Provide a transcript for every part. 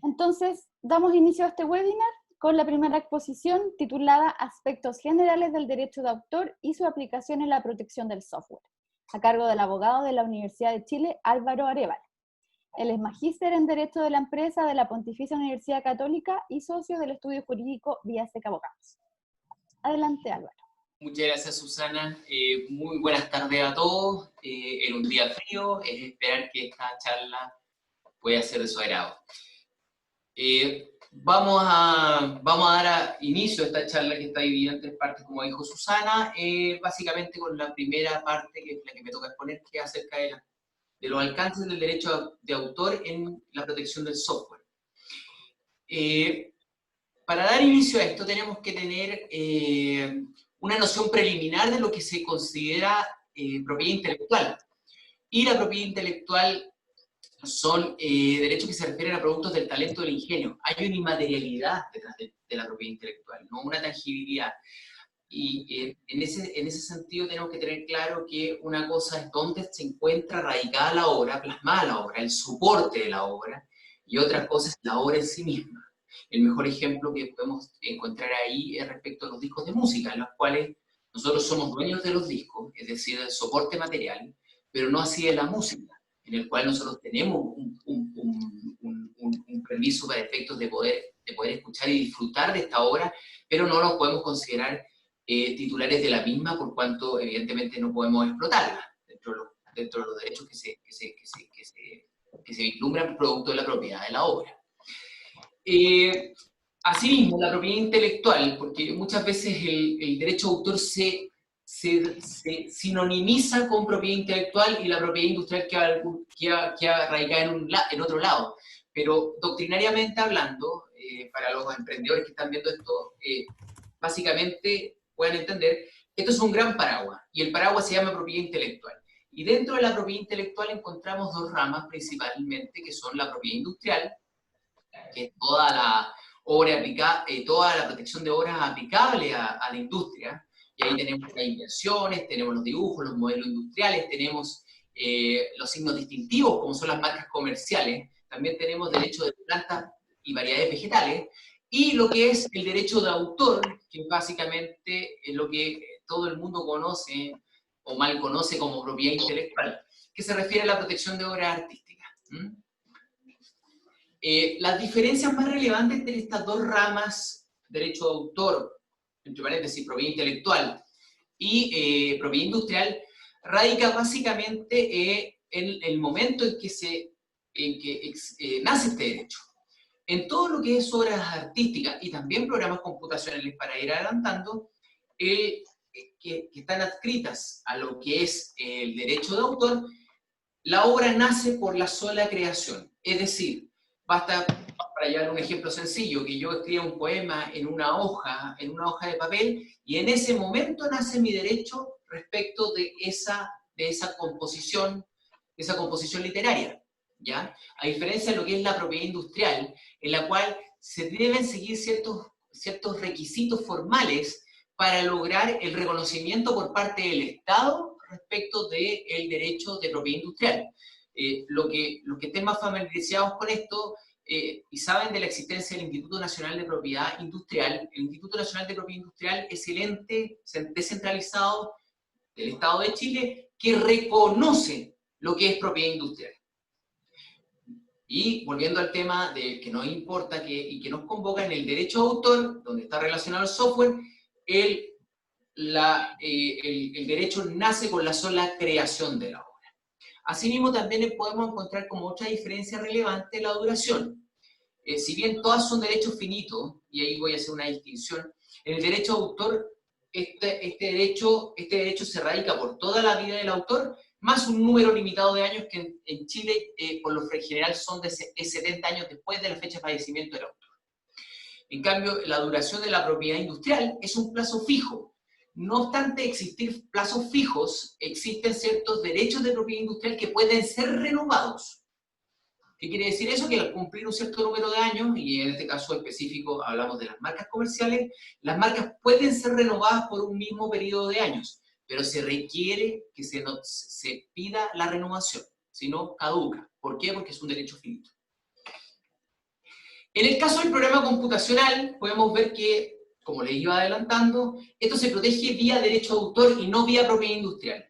Entonces, damos inicio a este webinar con la primera exposición titulada Aspectos generales del derecho de autor y su aplicación en la protección del software, a cargo del abogado de la Universidad de Chile, Álvaro Arévalo. Él es magíster en Derecho de la Empresa de la Pontificia Universidad Católica y socio del estudio jurídico Villaseca Abogados. Adelante, Álvaro. Muchas gracias, Susana. Muy buenas tardes a todos. En un día frío, es esperar que esta charla pueda ser de su agrado. Vamos a dar inicio a esta charla que está dividida en tres partes, como dijo Susana, básicamente con la primera parte, que es la que me toca exponer, que es acerca de los alcances del derecho de autor en la protección del software. Para dar inicio a esto tenemos que tener una noción preliminar de lo que se considera propiedad intelectual. Y la propiedad intelectual son derechos que se refieren a productos del talento del ingenio. Hay una inmaterialidad detrás de la propiedad intelectual, no una tangibilidad. Y en ese sentido tenemos que tener claro que una cosa es dónde se encuentra radicada la obra, plasmada la obra, el soporte de la obra, y otra cosa es la obra en sí misma. El mejor ejemplo que podemos encontrar ahí es respecto a los discos de música, en los cuales nosotros somos dueños de los discos, es decir, del soporte material, pero no así de la música, en el cual nosotros tenemos un permiso para efectos de poder escuchar y disfrutar de esta obra, pero no nos podemos considerar titulares de la misma, por cuanto evidentemente no podemos explotarla dentro de los derechos que se vislumbran producto de la propiedad de la obra. Asimismo, la propiedad intelectual, porque muchas veces el derecho de autor se sinonimiza con propiedad intelectual y la propiedad industrial queda radicada en otro lado. Pero doctrinariamente hablando, para los emprendedores que están viendo esto, básicamente puedan entender, esto es un gran paraguas, y el paraguas se llama propiedad intelectual. Y dentro de la propiedad intelectual encontramos dos ramas principalmente, que son la propiedad industrial, que es toda la obra aplicada, toda la protección de obras aplicable a la industria, y ahí tenemos las inversiones, tenemos los dibujos, los modelos industriales, tenemos los signos distintivos, como son las marcas comerciales, también tenemos derecho de plantas y variedades vegetales, y lo que es el derecho de autor, que básicamente es lo que todo el mundo conoce, o mal conoce como propiedad intelectual, que se refiere a la protección de obras artísticas. Las diferencias más relevantes entre estas dos ramas, derecho de autor, entre paréntesis, propiedad intelectual, y propiedad industrial, radica básicamente en el momento en que nace este derecho. En todo lo que es obras artísticas y también programas computacionales, para ir adelantando, que están adscritas a lo que es el derecho de autor, la obra nace por la sola creación. Es decir, basta, para llevar un ejemplo sencillo, que yo escriba un poema en una hoja de papel, y en ese momento nace mi derecho respecto de esa composición literaria, ¿ya? A diferencia de lo que es la propiedad industrial, en la cual se deben seguir ciertos requisitos formales para lograr el reconocimiento por parte del Estado respecto del derecho de propiedad industrial. Los que estén más familiarizados con esto y saben de la existencia del Instituto Nacional de Propiedad Industrial, el Instituto Nacional de Propiedad Industrial es el ente descentralizado del Estado de Chile que reconoce lo que es propiedad industrial. Y volviendo al tema de que nos importa y que nos convoca en el derecho de autor, donde está relacionado el software, el derecho nace con la sola creación de la obra. Asimismo, también podemos encontrar como otra diferencia relevante la duración. Si bien todas son derechos finitos, y ahí voy a hacer una distinción, en el derecho de autor, este derecho se radica por toda la vida del autor, más un número limitado de años que en Chile, por lo general, son de 70 años después de la fecha de fallecimiento del autor. En cambio, la duración de la propiedad industrial es un plazo fijo. No obstante existir plazos fijos, existen ciertos derechos de propiedad industrial que pueden ser renovados. ¿Qué quiere decir eso? Que al cumplir un cierto número de años, y en este caso específico hablamos de las marcas comerciales, las marcas pueden ser renovadas por un mismo periodo de años, pero se requiere que se pida la renovación, si no caduca. ¿Por qué? Porque es un derecho finito. En el caso del programa computacional, podemos ver que, como les iba adelantando, esto se protege vía derecho de autor y no vía propiedad industrial.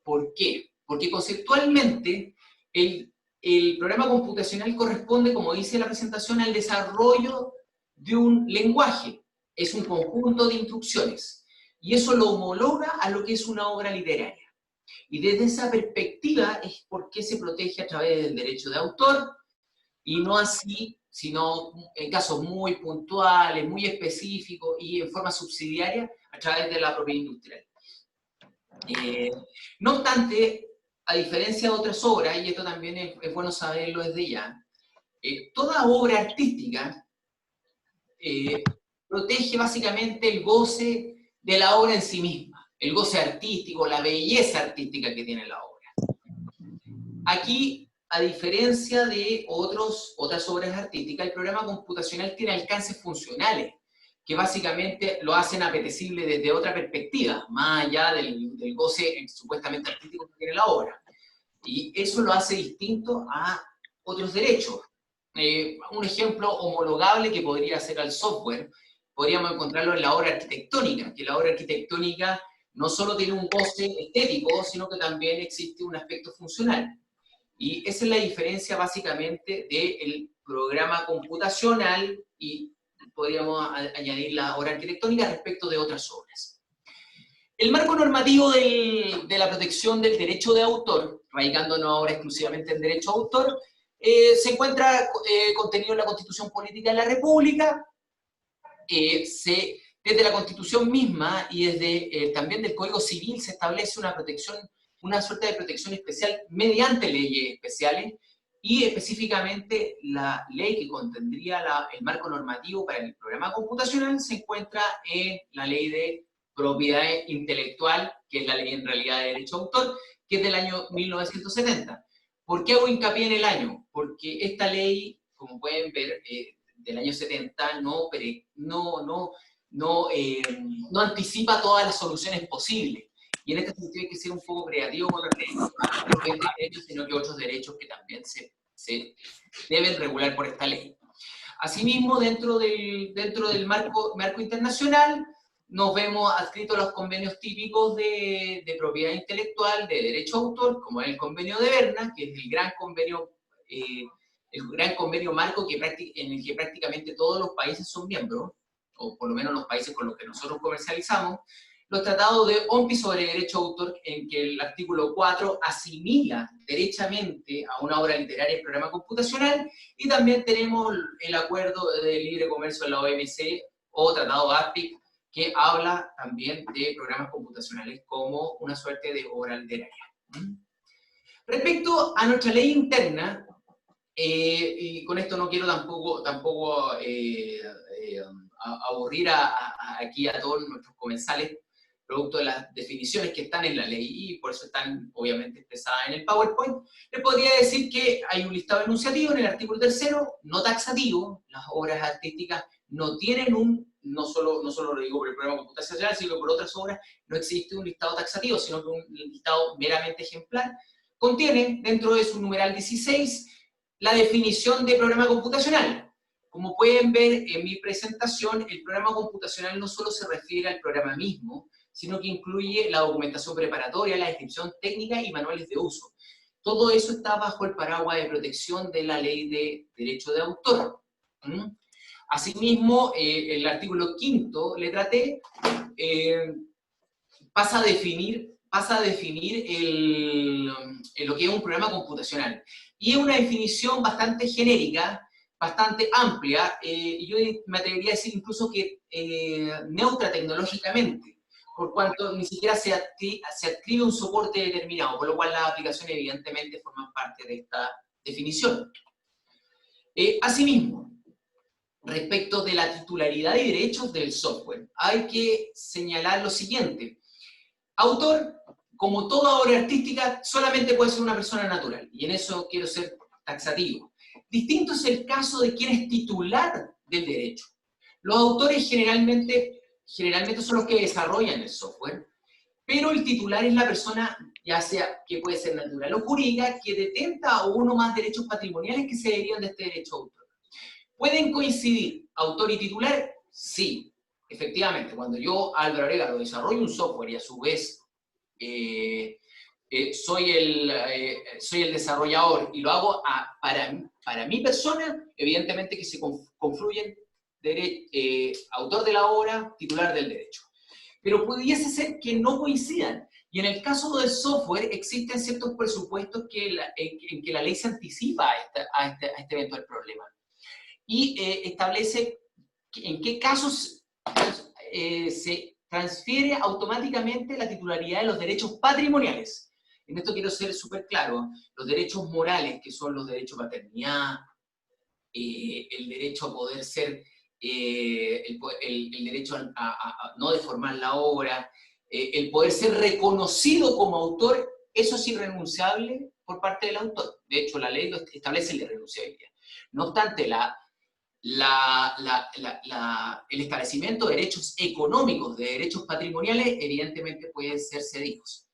¿Por qué? Porque conceptualmente el programa computacional corresponde, como dice la presentación, al desarrollo de un lenguaje. Es un conjunto de instrucciones. Y eso lo homologa a lo que es una obra literaria. Y desde esa perspectiva es por qué se protege a través del derecho de autor, y no así, sino en casos muy puntuales, muy específicos y en forma subsidiaria a través de la propiedad industrial. No obstante, a diferencia de otras obras, y esto también es bueno saberlo desde ya, toda obra artística protege básicamente el goce de la obra en sí misma, el goce artístico, la belleza artística que tiene la obra. Aquí, a diferencia de otras obras artísticas, el programa computacional tiene alcances funcionales, que básicamente lo hacen apetecible desde otra perspectiva, más allá del goce supuestamente artístico que tiene la obra. Y eso lo hace distinto a otros derechos. Un ejemplo homologable que podría ser al software, podríamos encontrarlo en la obra arquitectónica, que la obra arquitectónica no solo tiene un goce estético, sino que también existe un aspecto funcional. Y esa es la diferencia básicamente del programa computacional y podríamos añadir la obra arquitectónica respecto de otras obras. El marco normativo de la protección del derecho de autor, radicándonos ahora exclusivamente en derecho de autor, se encuentra contenido en la Constitución Política de la República, desde la Constitución misma y desde también del Código Civil se establece una protección, una suerte de protección especial mediante leyes especiales, y específicamente la ley que contendría el marco normativo para el programa computacional se encuentra en la ley de propiedad intelectual, que es la ley en realidad de derecho de autor, que es del año 1970. ¿Por qué hago hincapié en el año? Porque esta ley, como pueden ver, del año 70 no anticipa todas las soluciones posibles. Y en este sentido hay que ser un poco creativo con respecto a no solamente derechos, sino que otros derechos que también se deben regular por esta ley. Asimismo, dentro del marco internacional, nos vemos adscritos a los convenios típicos de propiedad intelectual, de derecho a autor, como es el convenio de Berna, que es el gran convenio marco en el que prácticamente todos los países son miembros, o por lo menos los países con los que nosotros comercializamos, los tratados de OMPI sobre derecho de autor, en que el artículo 4 asimila derechamente a una obra literaria el programa computacional, y también tenemos el acuerdo de libre comercio de la OMC, o tratado APIC, que habla también de programas computacionales como una suerte de obra literaria. Respecto a nuestra ley interna, y con esto no quiero tampoco aburrir aquí a todos nuestros comensales, producto de las definiciones que están en la ley, y por eso están obviamente expresadas en el PowerPoint, les podría decir que hay un listado enunciativo en el artículo 3, no taxativo. Las obras artísticas no tienen no solo lo digo por el programa computacional, sino que por otras obras no existe un listado taxativo, sino que un listado meramente ejemplar. Contiene dentro de su numeral 16 la definición de programa computacional. Como pueden ver en mi presentación, el programa computacional no solo se refiere al programa mismo, sino que incluye la documentación preparatoria, la descripción técnica y manuales de uso. Todo eso está bajo el paraguas de protección de la ley de derecho de autor. Asimismo, el artículo 5, letra T, pasa a definir lo que es un programa computacional. Y es una definición bastante genérica, bastante amplia, y yo me atrevería a decir incluso que neutra tecnológicamente, por cuanto ni siquiera se adscribe un soporte determinado, por lo cual las aplicaciones evidentemente forman parte de esta definición. Asimismo, respecto de la titularidad y derechos del software, hay que señalar lo siguiente. Autor, como toda obra artística, solamente puede ser una persona natural, y en eso quiero ser taxativo. Distinto es el caso de quien es titular del derecho. Los autores generalmente son los que desarrollan el software, pero el titular es la persona, ya sea que puede ser natural o jurídica, que detenta uno o más derechos patrimoniales que se derivan de este derecho de autor. ¿Pueden coincidir autor y titular? Sí, efectivamente. Cuando yo, Álvaro Arégalo, desarrollo un software y a su vez soy el desarrollador y lo hago para mi persona, evidentemente que se confluyen autor de la obra, titular del derecho. Pero pudiese ser que no coincidan. Y en el caso del software existen ciertos presupuestos en que la ley se anticipa a este eventual problema. Y establece en qué casos se transfiere automáticamente la titularidad de los derechos patrimoniales. En esto quiero ser súper claro. Los derechos morales, que son los derechos de paternidad, el derecho a poder ser, el derecho a no deformar la obra, el poder ser reconocido como autor, eso es irrenunciable por parte del autor. De hecho, la ley establece la irrenunciabilidad. No obstante, el establecimiento de derechos económicos, de derechos patrimoniales, evidentemente pueden ser cedidos.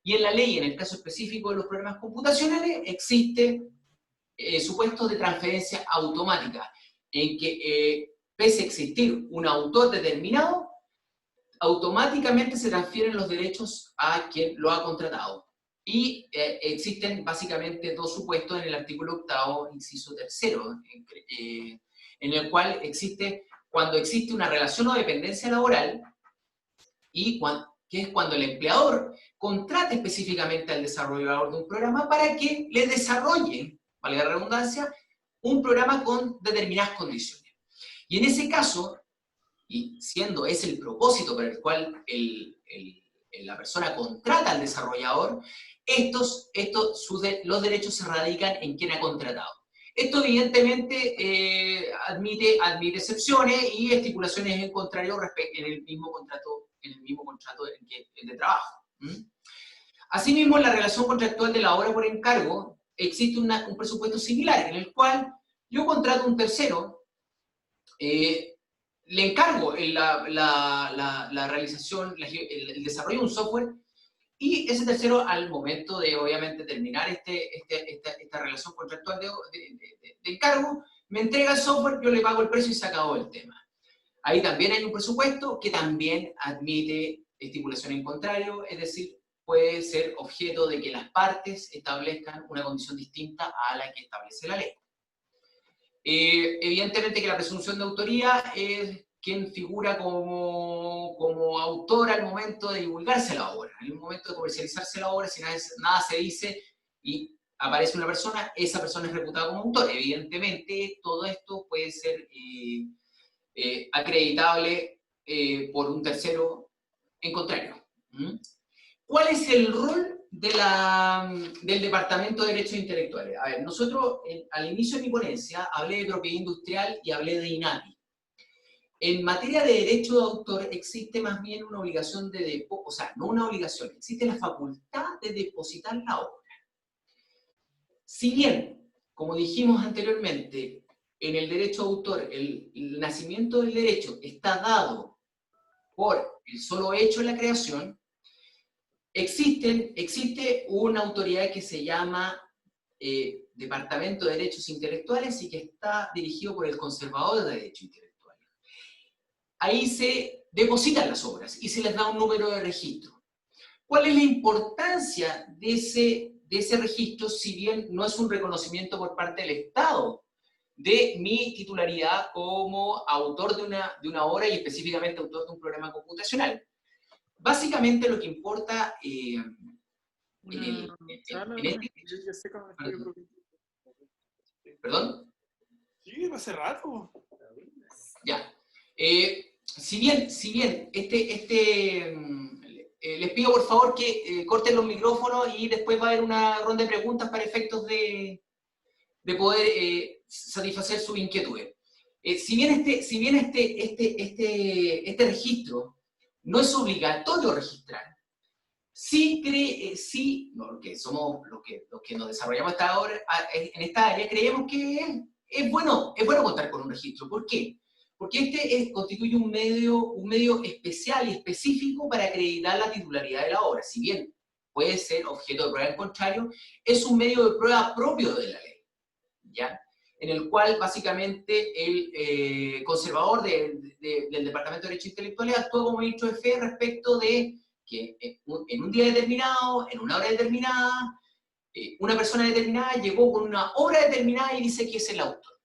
Y en la ley, en el caso específico de los programas computacionales, existe supuestos de transferencia automática, en que pese a existir un autor determinado, automáticamente se transfieren los derechos a quien lo ha contratado. Y existen básicamente dos supuestos en el artículo 8º, inciso 3º, en el cual cuando existe una relación o dependencia laboral, que es cuando el empleador contrata específicamente al desarrollador de un programa para que le desarrolle, valga la redundancia, un programa con determinadas condiciones. Y en ese caso, y siendo ese el propósito para el cual la persona contrata al desarrollador, los derechos se radican en quien ha contratado. Esto evidentemente admite excepciones y estipulaciones en contrario en el mismo contrato de trabajo. Asimismo, en la relación contractual de la obra por encargo, existe un presupuesto similar, en el cual yo contrato a un tercero, le encargo la realización, el desarrollo de un software, y ese tercero, al momento de, obviamente, terminar esta relación contractual de encargo, me entrega el software, yo le pago el precio y se acabó el tema. Ahí también hay un presupuesto que también admite estipulación en contrario, es decir, puede ser objeto de que las partes establezcan una condición distinta a la que establece la ley. Evidentemente que la presunción de autoría es quien figura como autor al momento de divulgarse la obra. En el momento de comercializarse la obra, si nada se dice y aparece una persona, esa persona es reputada como autor. Evidentemente, todo esto puede ser acreditable por un tercero en contrario. ¿Cuál es el rol del Departamento de Derechos Intelectuales? A ver, nosotros al inicio de mi ponencia hablé de propiedad industrial y hablé de INAPI. En materia de derecho de autor existe más bien una obligación o sea, no una obligación, existe la facultad de depositar la obra. Si bien, como dijimos anteriormente, en el derecho de autor el nacimiento del derecho está dado por el solo hecho de la creación, existe una autoridad que se llama Departamento de Derechos Intelectuales y que está dirigido por el conservador de Derechos Intelectuales. Ahí se depositan las obras y se les da un número de registro. ¿Cuál es la importancia de ese registro, si bien no es un reconocimiento por parte del Estado de mi titularidad como autor de una obra y específicamente autor de un programa computacional? Básicamente lo que importa ¿Perdón? Sí, hace rato. Ya. Si bien les pido por favor que corten los micrófonos y después va a haber una ronda de preguntas para efectos de poder satisfacer sus inquietudes. Si bien este registro no es obligatorio registrar, somos los que nos desarrollamos en esta área, creemos que es bueno contar con un registro. ¿Por qué? Porque constituye un medio especial y específico para acreditar la titularidad de la obra. Si bien puede ser objeto de prueba en contrario, es un medio de prueba propio de la ley, ¿ya? en el cual básicamente el conservador del Departamento de Derechos Intelectuales actúa como ministro de fe respecto de que en un día determinado, en una hora determinada, una persona determinada llegó con una obra determinada y dice que es el autor.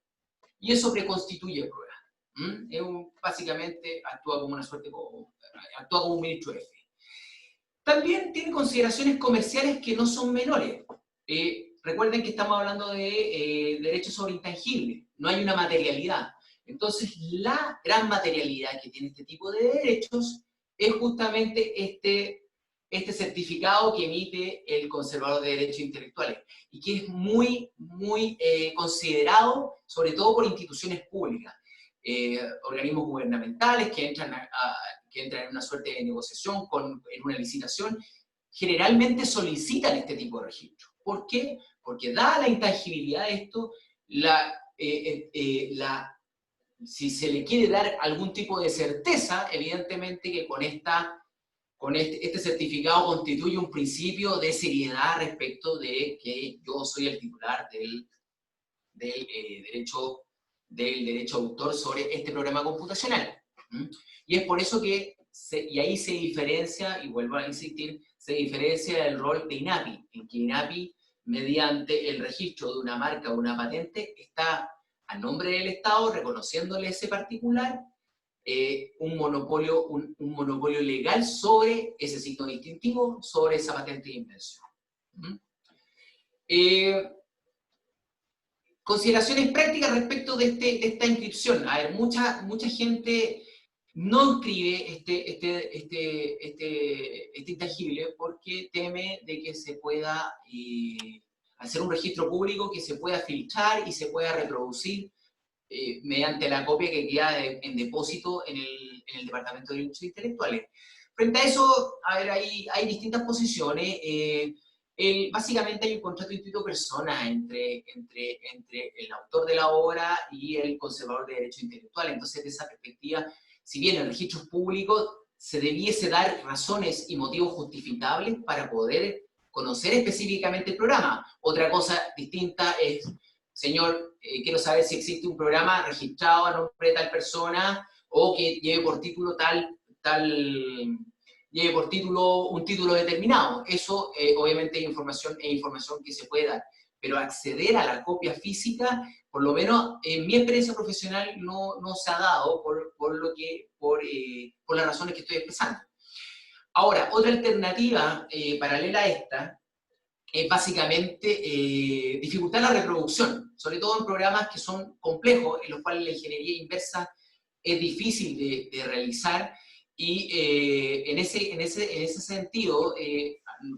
Y eso preconstituye prueba. Básicamente actúa como actúa como un ministro de fe. También tiene consideraciones comerciales que no son menores. Recuerden que estamos hablando de derechos sobre intangibles, no hay una materialidad. Entonces, la gran materialidad que tiene este tipo de derechos es justamente este certificado que emite el conservador de derechos intelectuales, y que es muy, muy considerado, sobre todo por instituciones públicas, organismos gubernamentales que entran en una suerte de negociación, en una licitación, generalmente solicitan este tipo de registro. ¿Por qué? Porque dada la intangibilidad de esto, si se le quiere dar algún tipo de certeza, evidentemente que con este certificado constituye un principio de seriedad respecto de que yo soy el titular del derecho de autor sobre este programa computacional. Y es por eso que, y ahí se diferencia, y vuelvo a insistir, se diferencia el rol de INAPI, en que INAPI, mediante el registro de una marca o una patente, está a nombre del Estado, reconociéndole ese particular, un monopolio legal sobre ese signo distintivo, sobre esa patente de invención. Consideraciones prácticas respecto de esta inscripción. A ver, mucha gente no inscribe este intangible porque teme de que se pueda hacer un registro público que se pueda filtrar y se pueda reproducir mediante la copia que queda en depósito en el Departamento de Derechos Intelectuales. Frente a eso, a ver, hay distintas posiciones. Básicamente hay un contrato intuito persona entre el autor de la obra y el conservador de derechos intelectuales. Entonces, de esa perspectiva, si bien en registros públicos se debiese dar razones y motivos justificables para poder conocer específicamente el programa. Otra cosa distinta es, señor, quiero saber si existe un programa registrado a nombre de tal persona o que lleve por título lleve por título un título determinado. Eso obviamente es información que se puede dar. Pero acceder a la copia física, por lo menos en mi experiencia profesional, no se ha dado por las razones que estoy expresando. Ahora, otra alternativa paralela a esta es básicamente dificultar la reproducción, sobre todo en programas que son complejos, en los cuales la ingeniería inversa es difícil de realizar, y en ese sentido,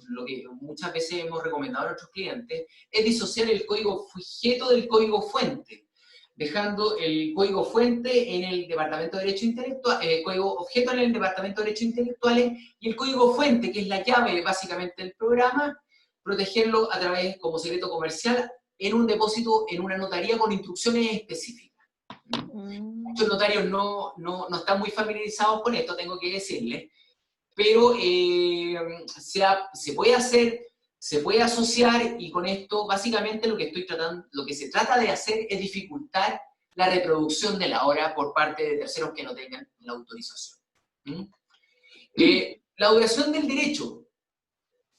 lo que muchas veces hemos recomendado a nuestros clientes es disociar el código objeto del código fuente, dejando el código fuente en el Departamento de Derechos Intelectuales, código objeto en el Departamento de Derechos Intelectuales, y el código fuente, que es la llave básicamente del programa, protegerlo a través, como secreto comercial, en un depósito, en una notaría con instrucciones específicas. Muchos notarios no están muy familiarizados con esto, tengo que decirles, pero se puede hacer, se puede asociar, y con esto básicamente lo que se trata de hacer es dificultar la reproducción de la obra por parte de terceros que no tengan la autorización. La duración del derecho.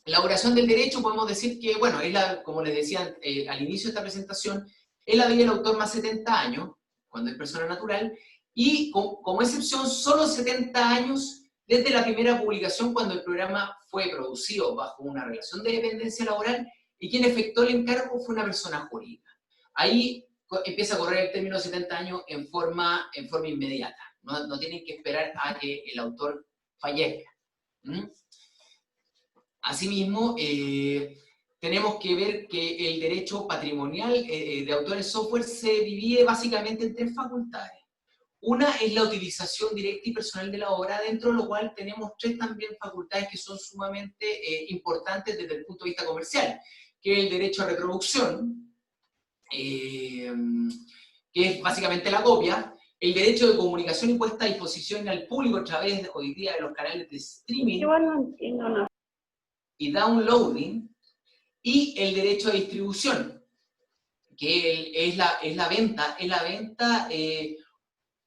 La duración del derecho podemos decir que, bueno, como les decía al inicio de esta presentación, es la vida del autor más 70 años, cuando es persona natural, y como excepción, solo 70 años desde la primera publicación, cuando el programa fue producido bajo una relación de dependencia laboral y quien efectuó el encargo fue una persona jurídica. Ahí empieza a correr el término de 70 años en forma inmediata. No tienen que esperar a que el autor fallezca. Asimismo, tenemos que ver que el derecho patrimonial de autores software se divide básicamente en 3 facultades. Una es la utilización directa y personal de la obra, dentro de lo cual tenemos 3 también facultades que son sumamente importantes desde el punto de vista comercial, que es el derecho a reproducción, que es básicamente la copia, el derecho de comunicación y puesta a disposición al público a través hoy día de los canales de streaming y downloading, y el derecho a distribución, que es la venta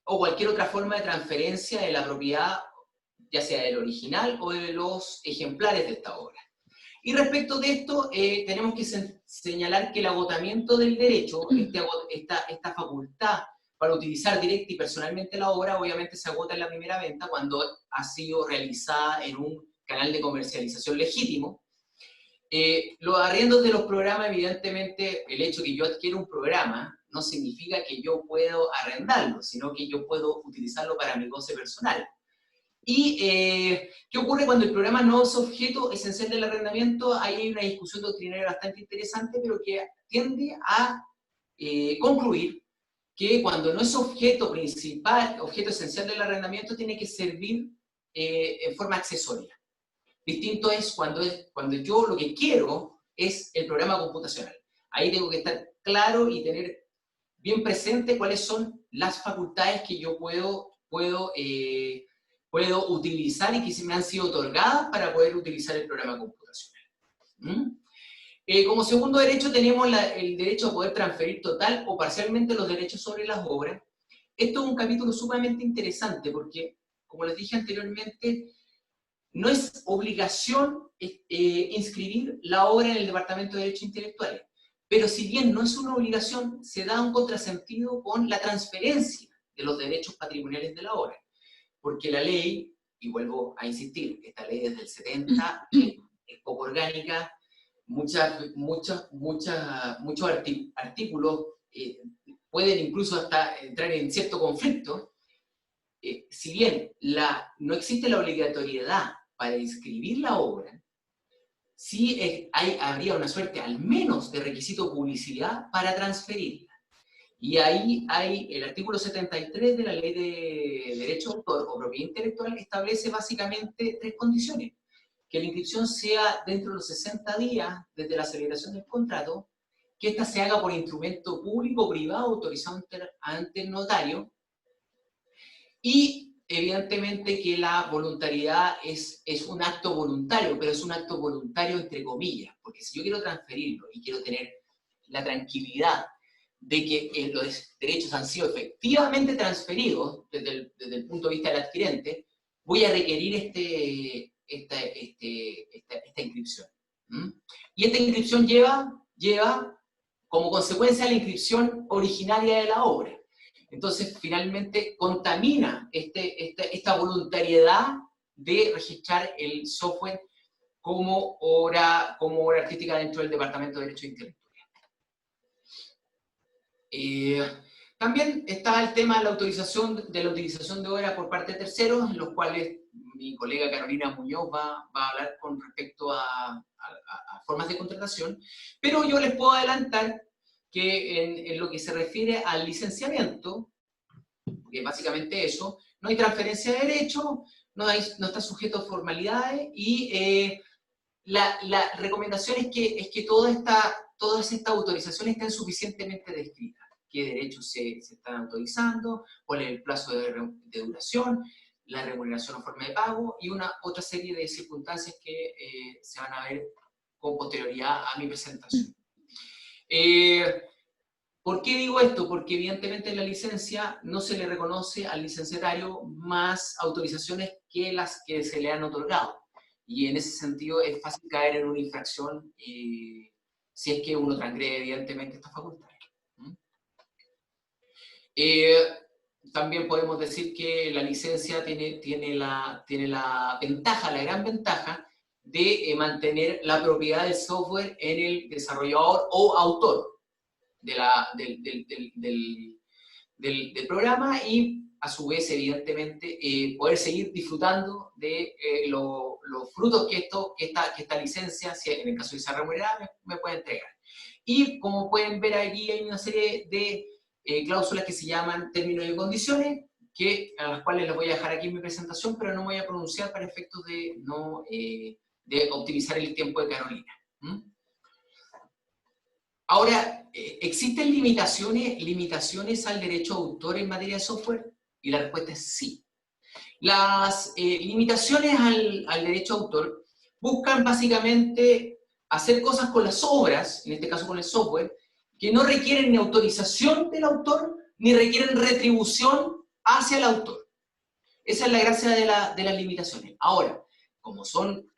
o cualquier otra forma de transferencia de la propiedad, ya sea del original o de los ejemplares de esta obra. Y respecto de esto, tenemos que señalar que el agotamiento del derecho, esta facultad para utilizar directa y personalmente la obra, obviamente se agota en la primera venta cuando ha sido realizada en un canal de comercialización legítimo. Los arriendos de los programas, evidentemente, el hecho de que yo adquiera un programa no significa que yo puedo arrendarlo, sino que yo puedo utilizarlo para mi goce personal. ¿Y qué ocurre cuando el programa no es objeto esencial del arrendamiento? Ahí hay una discusión doctrinaria bastante interesante, pero que tiende a concluir que cuando no es objeto principal, objeto esencial del arrendamiento, tiene que servir en forma accesoria. Distinto es cuando yo lo que quiero es el programa computacional. Ahí tengo que estar claro y tener bien presente cuáles son las facultades que yo puedo utilizar y que se me han sido otorgadas para poder utilizar el programa computacional. Como segundo derecho tenemos el derecho a poder transferir total o parcialmente los derechos sobre las obras. Esto es un capítulo sumamente interesante porque, como les dije anteriormente, no es obligación inscribir la obra en el Departamento de Derechos Intelectuales, pero si bien no es una obligación, se da un contrasentido con la transferencia de los derechos patrimoniales de la obra. Porque la ley, y vuelvo a insistir, esta ley desde el 70 es poco orgánica, muchos artículos pueden incluso hasta entrar en cierto conflicto. Si bien no existe la obligatoriedad para inscribir la obra, sí habría una suerte al menos de requisito publicidad para transferirla. Y ahí hay el artículo 73 de la Ley de Derecho de Autor o Propiedad Intelectual que establece básicamente 3 condiciones. Que la inscripción sea dentro de los 60 días desde la celebración del contrato, que ésta se haga por instrumento público o privado autorizado ante el notario, y evidentemente que la voluntariedad es un acto voluntario, pero es un acto voluntario entre comillas, porque si yo quiero transferirlo y quiero tener la tranquilidad de que los derechos han sido efectivamente transferidos desde el punto de vista del adquirente, voy a requerir esta inscripción. Y esta inscripción lleva como consecuencia la inscripción originaria de la obra. Entonces, finalmente, contamina esta voluntariedad de registrar el software como obra artística dentro del Departamento de Derecho Intelectual. También está el tema de la utilización de obra por parte de terceros, en los cuales mi colega Carolina Muñoz va a hablar con respecto a formas de contratación, pero yo les puedo adelantar que en lo que se refiere al licenciamiento, que básicamente eso, no hay transferencia de derecho, no está sujeto a formalidades, y la recomendación es que todas estas autorizaciones estén suficientemente descritas. Qué derechos se están autorizando, cuál es el plazo de duración, la remuneración o forma de pago, y otra serie de circunstancias que se van a ver con posterioridad a mi presentación. ¿Por qué digo esto? Porque evidentemente en la licencia no se le reconoce al licenciatario más autorizaciones que las que se le han otorgado. Y en ese sentido es fácil caer en una infracción si es que uno transgrede evidentemente esta facultad. También podemos decir que la licencia tiene la ventaja, la gran ventaja de mantener la propiedad del software en el desarrollador o autor del programa, y a su vez, evidentemente, poder seguir disfrutando de los frutos que esta licencia, si en el caso de ser remunerada, me puede entregar. Y como pueden ver aquí hay una serie de cláusulas que se llaman términos y condiciones, a las cuales les voy a dejar aquí en mi presentación, pero no me voy a pronunciar para efectos de optimizar el tiempo de Carolina. Ahora, ¿existen limitaciones al derecho de autor en materia de software? Y la respuesta es sí. Las limitaciones al derecho de autor buscan básicamente hacer cosas con las obras, en este caso con el software, que no requieren ni autorización del autor, ni requieren retribución hacia el autor. Esa es la gracia de las limitaciones. Ahora, como son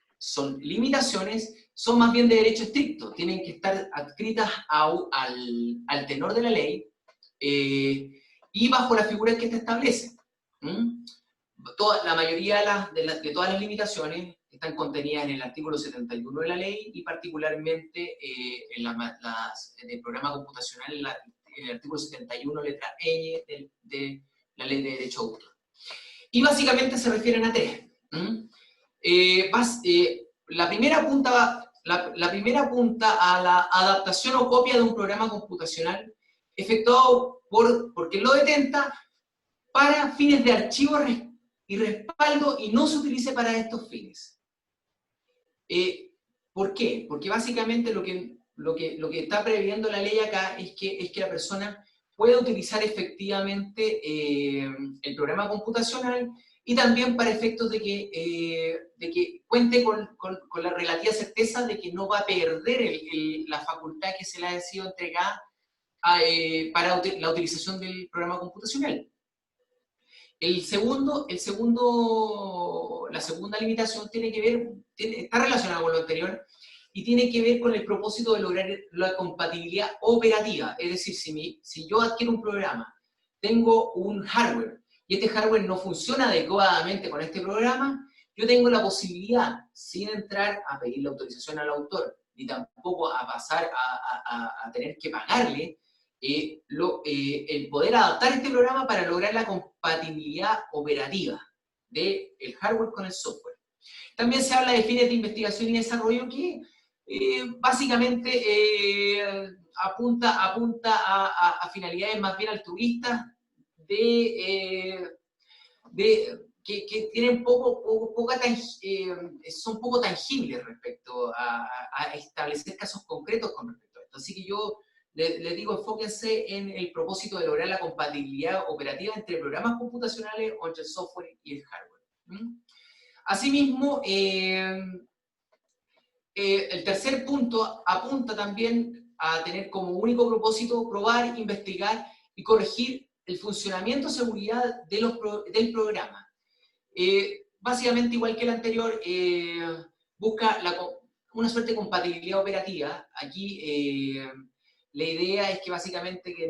limitaciones, son más bien de derecho estricto, tienen que estar adscritas al tenor de la ley y bajo las figuras que ésta establece. La mayoría de todas las limitaciones están contenidas en el artículo 71 de la ley y particularmente en el programa computacional en el artículo 71 letra E de la ley de derecho de autor. Y básicamente se refieren a tres. La primera apunta a la adaptación o copia de un programa computacional efectuado por quien lo detenta para fines de archivo y respaldo y no se utilice para estos fines. ¿Por qué? Porque básicamente lo que está previendo la ley acá es que la persona pueda utilizar efectivamente el programa computacional y también para efectos de que cuente con la relativa certeza de que no va a perder la facultad que se le ha sido entregada para la utilización del programa computacional. La segunda limitación está relacionada con lo anterior y tiene que ver con el propósito de lograr la compatibilidad operativa. Es decir, si yo adquiero un programa, tengo un hardware, y este hardware no funciona adecuadamente con este programa, yo tengo la posibilidad, sin entrar a pedir la autorización al autor, ni tampoco a pasar a tener que pagarle, el poder adaptar este programa para lograr la compatibilidad operativa del hardware con el software. También se habla de fines de investigación y desarrollo que básicamente apunta a finalidades más bien altruistas que tienen son poco tangibles respecto a establecer casos concretos con respecto a esto. Así que yo les digo, enfóquense en el propósito de lograr la compatibilidad operativa entre programas computacionales o entre el software y el hardware. Asimismo, el tercer punto apunta también a tener como único propósito probar, investigar y corregir el funcionamiento de seguridad del programa. Básicamente, igual que el anterior, busca una suerte de compatibilidad operativa. Aquí la idea es que básicamente que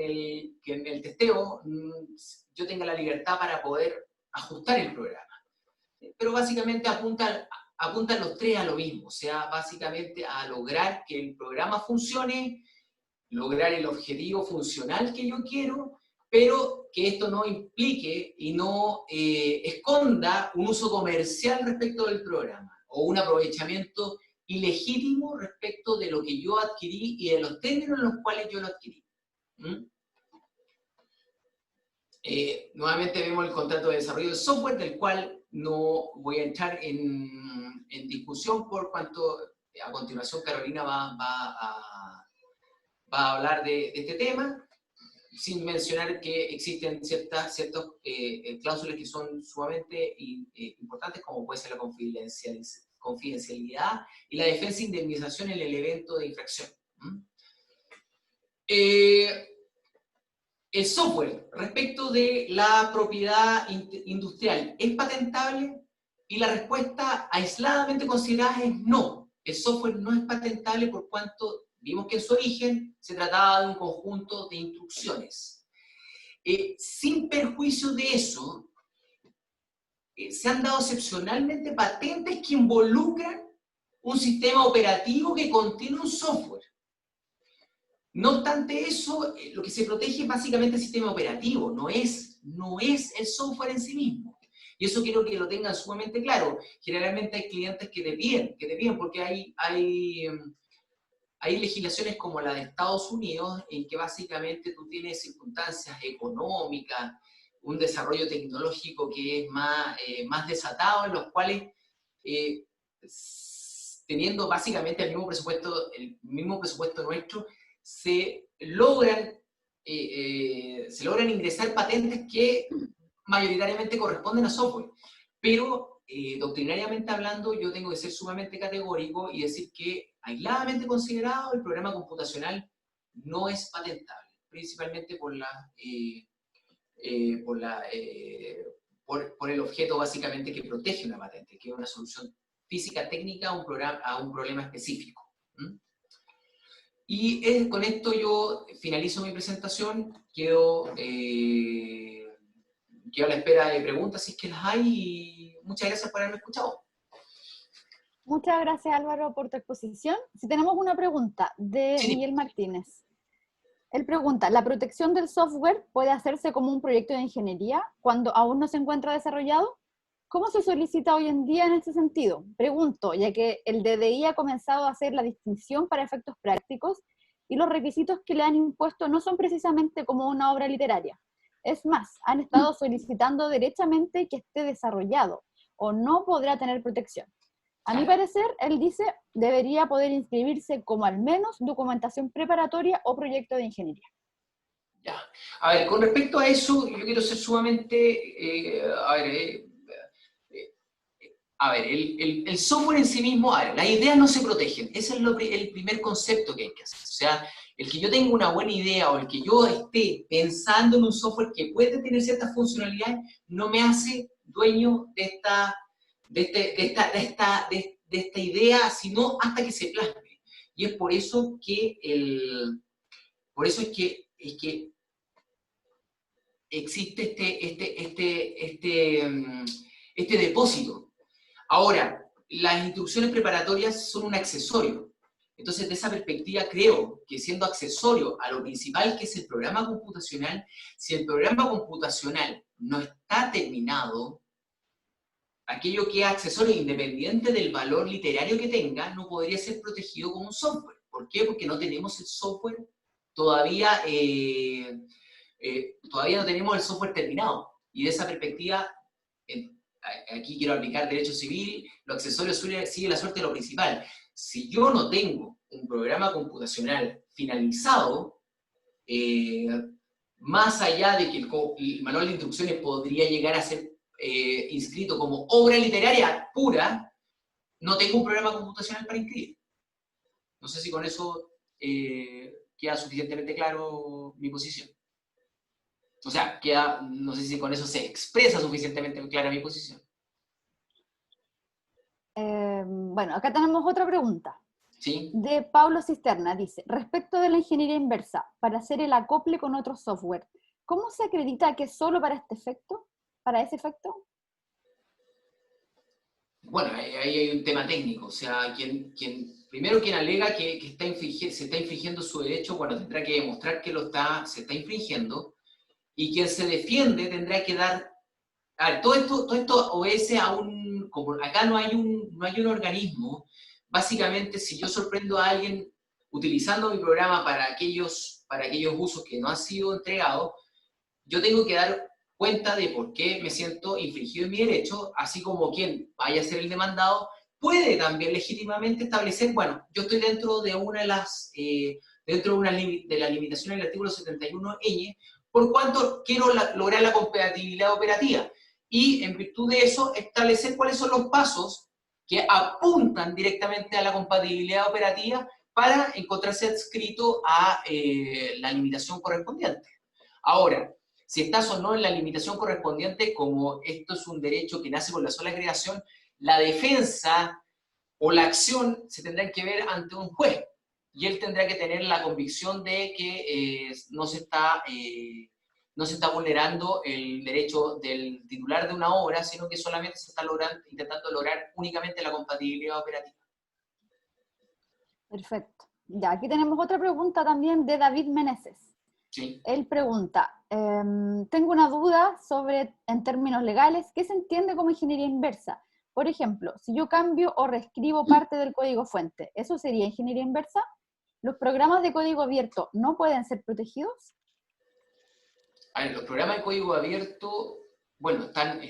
en el testeo yo tenga la libertad para poder ajustar el programa. Pero básicamente apuntan los tres a lo mismo, o sea, básicamente a lograr que el programa funcione, lograr el objetivo funcional que yo quiero, pero que esto no implique y no esconda un uso comercial respecto del programa, o un aprovechamiento ilegítimo respecto de lo que yo adquirí y de los términos en los cuales yo lo adquirí. Nuevamente vemos el contrato de desarrollo de software, del cual no voy a entrar en discusión por cuanto a continuación Carolina va a hablar de este tema, sin mencionar que existen ciertas cláusulas que son sumamente importantes, como puede ser la confidencialidad y la defensa de indemnización en el evento de infracción. El software, respecto de la propiedad industrial, ¿es patentable? Y la respuesta aisladamente considerada es no. El software no es patentable por cuanto vimos que en su origen se trataba de un conjunto de instrucciones. Sin perjuicio de eso, se han dado excepcionalmente patentes que involucran un sistema operativo que contiene un software. No obstante eso, lo que se protege es básicamente el sistema operativo, no es el software en sí mismo. Y eso quiero que lo tengan sumamente claro. Generalmente hay clientes que te piden porque hay legislaciones como la de Estados Unidos en que básicamente tú tienes circunstancias económicas, un desarrollo tecnológico que es más desatado, en los cuales, teniendo básicamente el mismo presupuesto nuestro, se logran ingresar patentes que mayoritariamente corresponden a software. Pero, doctrinariamente hablando, yo tengo que ser sumamente categórico y decir que, aisladamente considerado, el programa computacional no es patentable, principalmente por el objeto básicamente que protege una patente, que es una solución física técnica a un problema específico. ¿Mm? Y con esto yo finalizo mi presentación, quedo a la espera de preguntas si es que las hay, y muchas gracias por haberme escuchado. Muchas gracias, Álvaro, por tu exposición. Si tenemos una pregunta de Sí. Miguel Martínez. Él pregunta, ¿la protección del software puede hacerse como un proyecto de ingeniería cuando aún no se encuentra desarrollado? ¿Cómo se solicita hoy en día en ese sentido? Pregunto, ya que el DDI ha comenzado a hacer la distinción para efectos prácticos y los requisitos que le han impuesto no son precisamente como una obra literaria. Es más, han estado solicitando derechamente que esté desarrollado o no podrá tener protección. A mi parecer, él dice, debería poder inscribirse como al menos documentación preparatoria o proyecto de ingeniería. Ya. A ver, con respecto a eso, yo quiero ser sumamente, el software en sí mismo, las ideas no se protegen. Ese es el primer concepto que hay que hacer. O sea, el que yo tenga una buena idea o el que yo esté pensando en un software que puede tener ciertas funcionalidades, no me hace dueño de esta idea, sino hasta que se plasme. Y es por eso que existe este depósito. Ahora, las instrucciones preparatorias son un accesorio. Entonces, de esa perspectiva, creo que siendo accesorio a lo principal, que es el programa computacional, si el programa computacional no está terminado, aquello que es accesorio independiente del valor literario que tenga, no podría ser protegido como un software. ¿Por qué? Porque no tenemos el software todavía, todavía no tenemos el software terminado. Y de esa perspectiva, aquí quiero aplicar derecho civil, lo accesorio sigue la suerte de lo principal. Si yo no tengo un programa computacional finalizado, más allá de que el manual de instrucciones podría llegar a ser inscrito como obra literaria pura, no tengo un programa computacional para inscribir. No sé si con eso queda suficientemente claro mi posición. O sea, no sé si con eso se expresa suficientemente clara mi posición. Bueno, acá tenemos otra pregunta. ¿Sí? De Pablo Cisterna, dice, respecto de la ingeniería inversa, para hacer el acople con otro software, ¿cómo se acredita que es solo para este efecto? ¿Para ese efecto? Bueno, ahí hay un tema técnico. O sea, primero quien alega que se está infringiendo su derecho, bueno, tendrá que demostrar que se está infringiendo, y quien se defiende tendrá que dar... A ver, todo esto obedece a como acá no hay un organismo. Básicamente, si yo sorprendo a alguien utilizando mi programa para aquellos usos que no han sido entregados, yo tengo que dar cuenta de por qué me siento infringido en mi derecho, así como quien vaya a ser el demandado puede también legítimamente establecer, bueno, yo estoy dentro de de las limitaciones del artículo 71ñ, por cuanto quiero lograr la compatibilidad operativa. Y en virtud de eso, establecer cuáles son los pasos que apuntan directamente a la compatibilidad operativa para encontrarse adscrito a la limitación correspondiente. Ahora, si estás o no en la limitación correspondiente, como esto es un derecho que nace con la sola creación, la defensa o la acción se tendrán que ver ante un juez. Y él tendrá que tener la convicción de que no se está vulnerando el derecho del titular de una obra, sino que solamente se está intentando lograr únicamente la compatibilidad operativa. Perfecto. Ya, aquí tenemos otra pregunta también de David Meneses. Sí. Él pregunta, tengo una duda sobre, en términos legales, ¿qué se entiende como ingeniería inversa? Por ejemplo, si yo cambio o reescribo parte del código fuente, ¿eso sería ingeniería inversa? ¿Los programas de código abierto no pueden ser protegidos? A ver, los programas de código abierto, bueno, están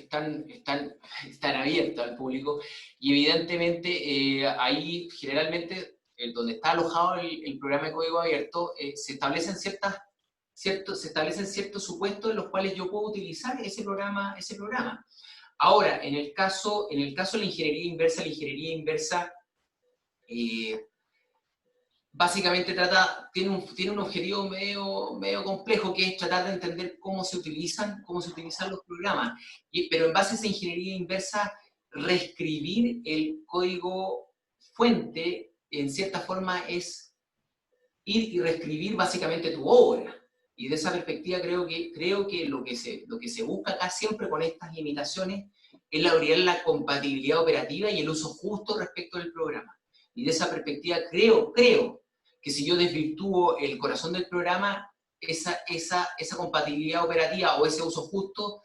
abiertos al público, y evidentemente ahí generalmente donde está alojado el programa de código abierto, se establecen ciertos supuestos en los cuales yo puedo utilizar ese programa. Ahora, en el caso de la ingeniería inversa básicamente tiene un objetivo medio complejo, que es tratar de entender cómo se utilizan los programas. Pero en base a esa ingeniería inversa, reescribir el código fuente, en cierta forma, es ir y reescribir básicamente tu obra. Y de esa perspectiva creo que lo que se busca acá siempre con estas limitaciones es lograr la compatibilidad operativa y el uso justo respecto del programa. Y de esa perspectiva creo que si yo desvirtúo el corazón del programa, esa compatibilidad operativa o ese uso justo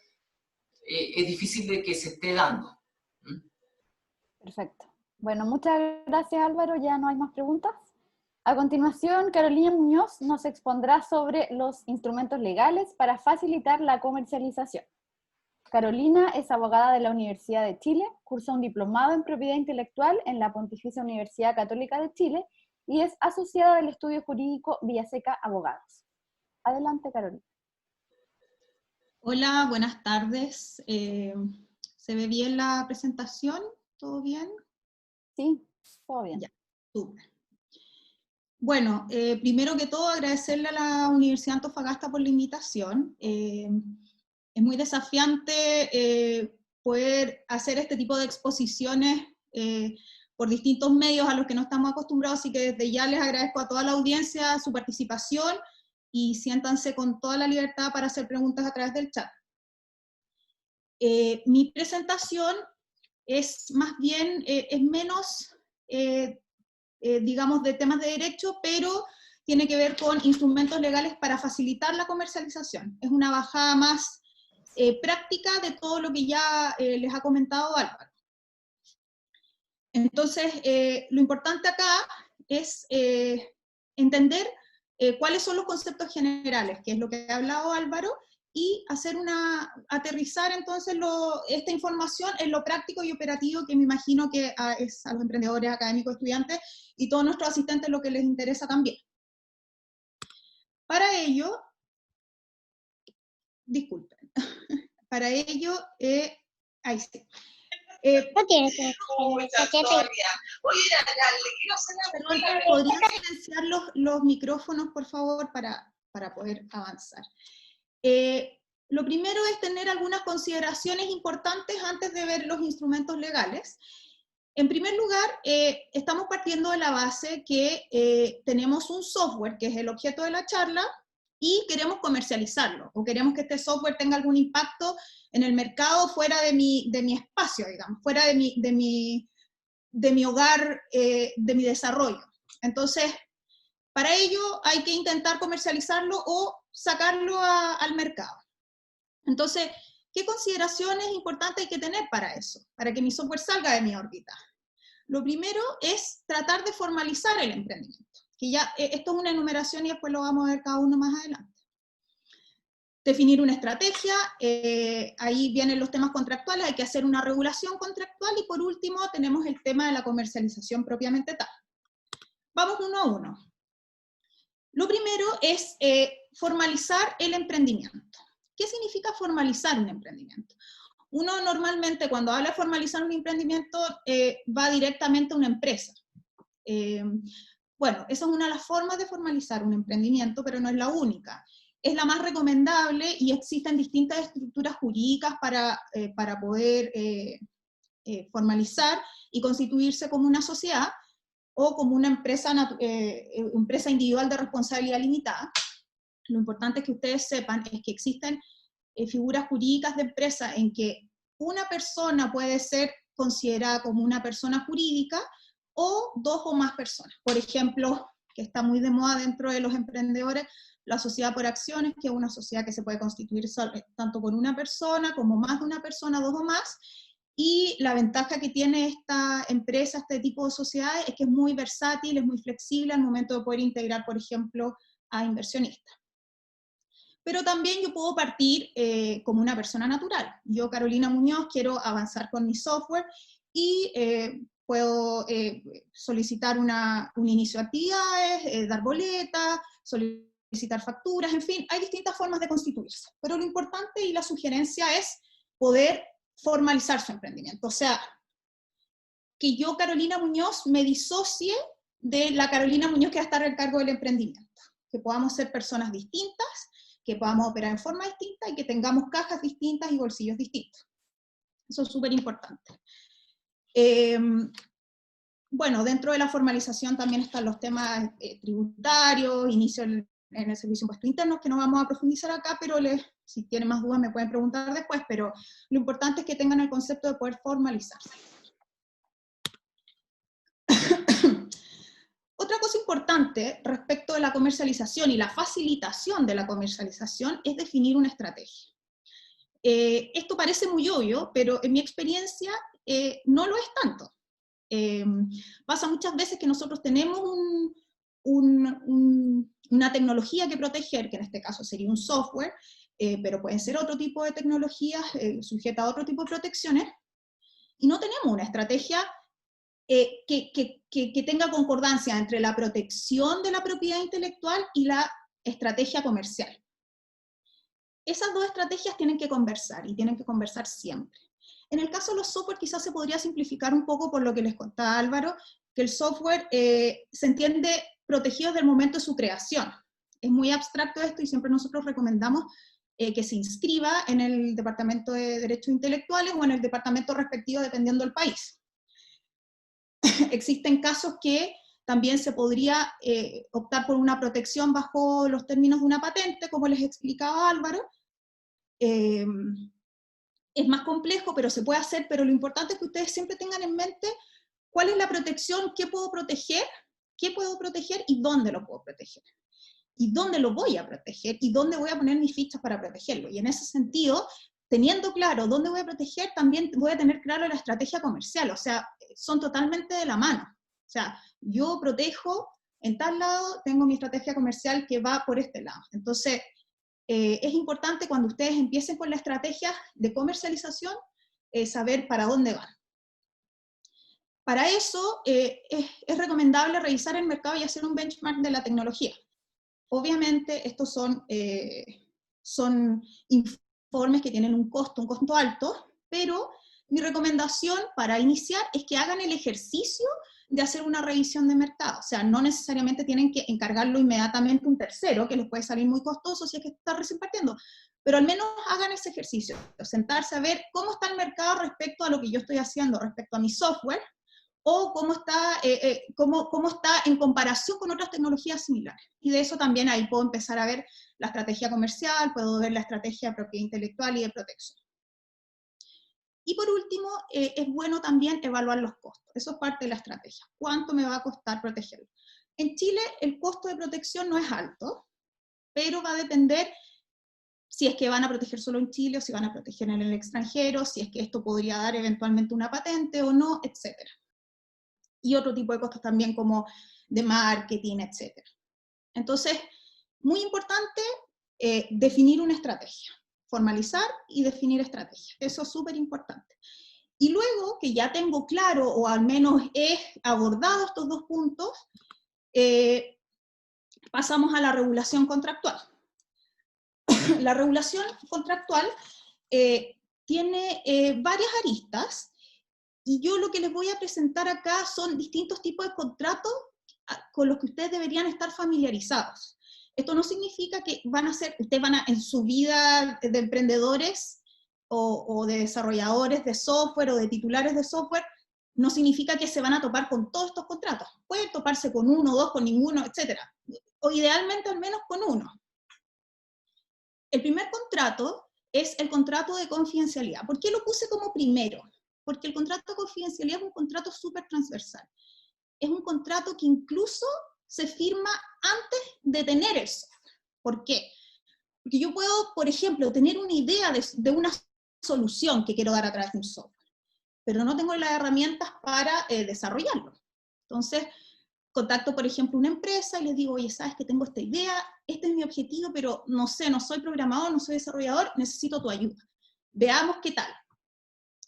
es difícil de que se esté dando. Perfecto. Bueno, muchas gracias Álvaro, ya no hay más preguntas. A continuación, Carolina Muñoz nos expondrá sobre los instrumentos legales para facilitar la comercialización. Carolina es abogada de la Universidad de Chile, cursó un diplomado en propiedad intelectual en la Pontificia Universidad Católica de Chile y es asociada del estudio jurídico Villaseca Abogados. Adelante, Carolina. Hola, buenas tardes. ¿Se ve bien la presentación? ¿Todo bien? Sí, todo bien. Ya, súper. Bueno, primero que todo agradecerle a la Universidad Antofagasta por la invitación. Es muy desafiante poder hacer este tipo de exposiciones por distintos medios a los que no estamos acostumbrados, así que desde ya les agradezco a toda la audiencia su participación y siéntanse con toda la libertad para hacer preguntas a través del chat. Mi presentación es más bien, es menos, digamos, de temas de derecho, pero tiene que ver con instrumentos legales para facilitar la comercialización. Es una bajada más práctica de todo lo que ya les ha comentado Álvaro. Entonces, lo importante acá es entender cuáles son los conceptos generales, que es lo que ha hablado Álvaro, y aterrizar entonces esta información en lo práctico y operativo que me imagino que es a los emprendedores, académicos, estudiantes y todos nuestros asistentes lo que les interesa también. Para ello, disculpen, para ello, ahí sí. No tiene que ¿Podrían silenciar los micrófonos, por favor, para poder avanzar? Lo primero es tener algunas consideraciones importantes antes de ver los instrumentos legales. En primer lugar, estamos partiendo de la base que tenemos un software, que es el objeto de la charla, y queremos comercializarlo, o queremos que este software tenga algún impacto en el mercado fuera de mi espacio, digamos, fuera de mi hogar, de mi desarrollo. Entonces, para ello hay que intentar comercializarlo o sacarlo al mercado. Entonces, ¿qué consideraciones importantes hay que tener para eso? Para que mi software salga de mi órbita. Lo primero es tratar de formalizar el emprendimiento. Que ya, esto es una enumeración y después lo vamos a ver cada uno más adelante. Definir una estrategia, ahí vienen los temas contractuales, hay que hacer una regulación contractual, y por último tenemos el tema de la comercialización propiamente tal. Vamos uno a uno. Lo primero es formalizar el emprendimiento. ¿Qué significa formalizar un emprendimiento? Uno normalmente cuando habla de formalizar un emprendimiento va directamente a una empresa. Bueno, esa es una de las formas de formalizar un emprendimiento, pero no es la única. Es la más recomendable y existen distintas estructuras jurídicas para poder formalizar y constituirse como una sociedad o como una empresa individual de responsabilidad limitada. Lo importante es que ustedes sepan es que existen figuras jurídicas de empresa en que una persona puede ser considerada como una persona jurídica o dos o más personas. Por ejemplo, que está muy de moda dentro de los emprendedores, la sociedad por acciones, que es una sociedad que se puede constituir tanto por una persona como más de una persona, dos o más, y la ventaja que tiene esta empresa, este tipo de sociedades, es que es muy versátil, es muy flexible al momento de poder integrar, por ejemplo, a inversionistas. Pero también yo puedo partir como una persona natural. Yo, Carolina Muñoz, quiero avanzar con mi software y puedo solicitar un inicio de actividades, dar boletas, solicitar facturas, en fin, hay distintas formas de constituirse. Pero lo importante y la sugerencia es poder formalizar su emprendimiento. O sea, que yo, Carolina Muñoz, me disocie de la Carolina Muñoz, que va a estar al cargo del emprendimiento. Que podamos ser personas distintas, que podamos operar en forma distinta y que tengamos cajas distintas y bolsillos distintos. Eso es súper importante. Bueno, dentro de la formalización también están los temas tributarios, inicio en el servicio de impuestos internos, que no vamos a profundizar acá, pero si tienen más dudas me pueden preguntar después, pero lo importante es que tengan el concepto de poder formalizarse. Otra cosa importante respecto de la comercialización y la facilitación de la comercialización es definir una estrategia. Esto parece muy obvio, pero en mi experiencia no lo es tanto. Pasa muchas veces que nosotros tenemos una tecnología que proteger, que en este caso sería un software, pero pueden ser otro tipo de tecnologías sujeta a otro tipo de protecciones, y no tenemos una estrategia que tenga concordancia entre la protección de la propiedad intelectual y la estrategia comercial. Esas dos estrategias tienen que conversar, y tienen que conversar siempre. En el caso de los software quizás se podría simplificar un poco por lo que les contaba Álvaro, que el software se entiende protegido desde el momento de su creación. Es muy abstracto esto y siempre nosotros recomendamos que se inscriba en el Departamento de Derechos Intelectuales o en el departamento respectivo dependiendo del país. Existen casos que también se podría optar por una protección bajo los términos de una patente, como les explicaba Álvaro. Es más complejo, pero se puede hacer, pero lo importante es que ustedes siempre tengan en mente cuál es la protección, qué puedo proteger y dónde lo puedo proteger. Y dónde lo voy a proteger, y dónde voy a poner mis fichas para protegerlo. Y en ese sentido, teniendo claro dónde voy a proteger, también voy a tener claro la estrategia comercial, o sea, son totalmente de la mano. O sea, yo protejo en tal lado, tengo mi estrategia comercial que va por este lado. Entonces, es importante cuando ustedes empiecen con la estrategia de comercialización, saber para dónde van. Para eso, es recomendable revisar el mercado y hacer un benchmark de la tecnología. Obviamente, estos son informes que tienen un costo alto, pero mi recomendación para iniciar es que hagan el ejercicio de hacer una revisión de mercado. O sea, no necesariamente tienen que encargarlo inmediatamente a un tercero, que les puede salir muy costoso si es que está recién partiendo, pero al menos hagan ese ejercicio, sentarse a ver cómo está el mercado respecto a lo que yo estoy haciendo, respecto a mi software, o cómo está en comparación con otras tecnologías similares. Y de eso también ahí puedo empezar a ver la estrategia comercial, puedo ver la estrategia de propiedad intelectual y de protección. Y por último, es bueno también evaluar los costos. Eso es parte de la estrategia. ¿Cuánto me va a costar protegerlo? En Chile el costo de protección no es alto, pero va a depender si es que van a proteger solo en Chile o si van a proteger en el extranjero, si es que esto podría dar eventualmente una patente o no, etc. Y otro tipo de costos también como de marketing, etc. Entonces, muy importante definir una estrategia. Formalizar y definir estrategia. Eso es súper importante. Y luego que ya tengo claro, o al menos he abordado estos dos puntos, pasamos a la regulación contractual. La regulación contractual tiene varias aristas, y yo lo que les voy a presentar acá son distintos tipos de contratos con los que ustedes deberían estar familiarizados. Esto no significa que ustedes van a, en su vida de emprendedores o de desarrolladores de software o de titulares de software, no significa que se van a topar con todos estos contratos. Pueden toparse con uno, dos, con ninguno, etc. O idealmente al menos con uno. El primer contrato es el contrato de confidencialidad. ¿Por qué lo puse como primero? Porque el contrato de confidencialidad es un contrato súper transversal. Es un contrato que incluso se firma antes de tener el software. ¿Por qué? Porque yo puedo, por ejemplo, tener una idea de una solución que quiero dar a través de un software, pero no tengo las herramientas para desarrollarlo. Entonces, contacto, por ejemplo, una empresa y les digo, oye, sabes que tengo esta idea, este es mi objetivo, pero no sé, no soy programador, no soy desarrollador, necesito tu ayuda. Veamos qué tal.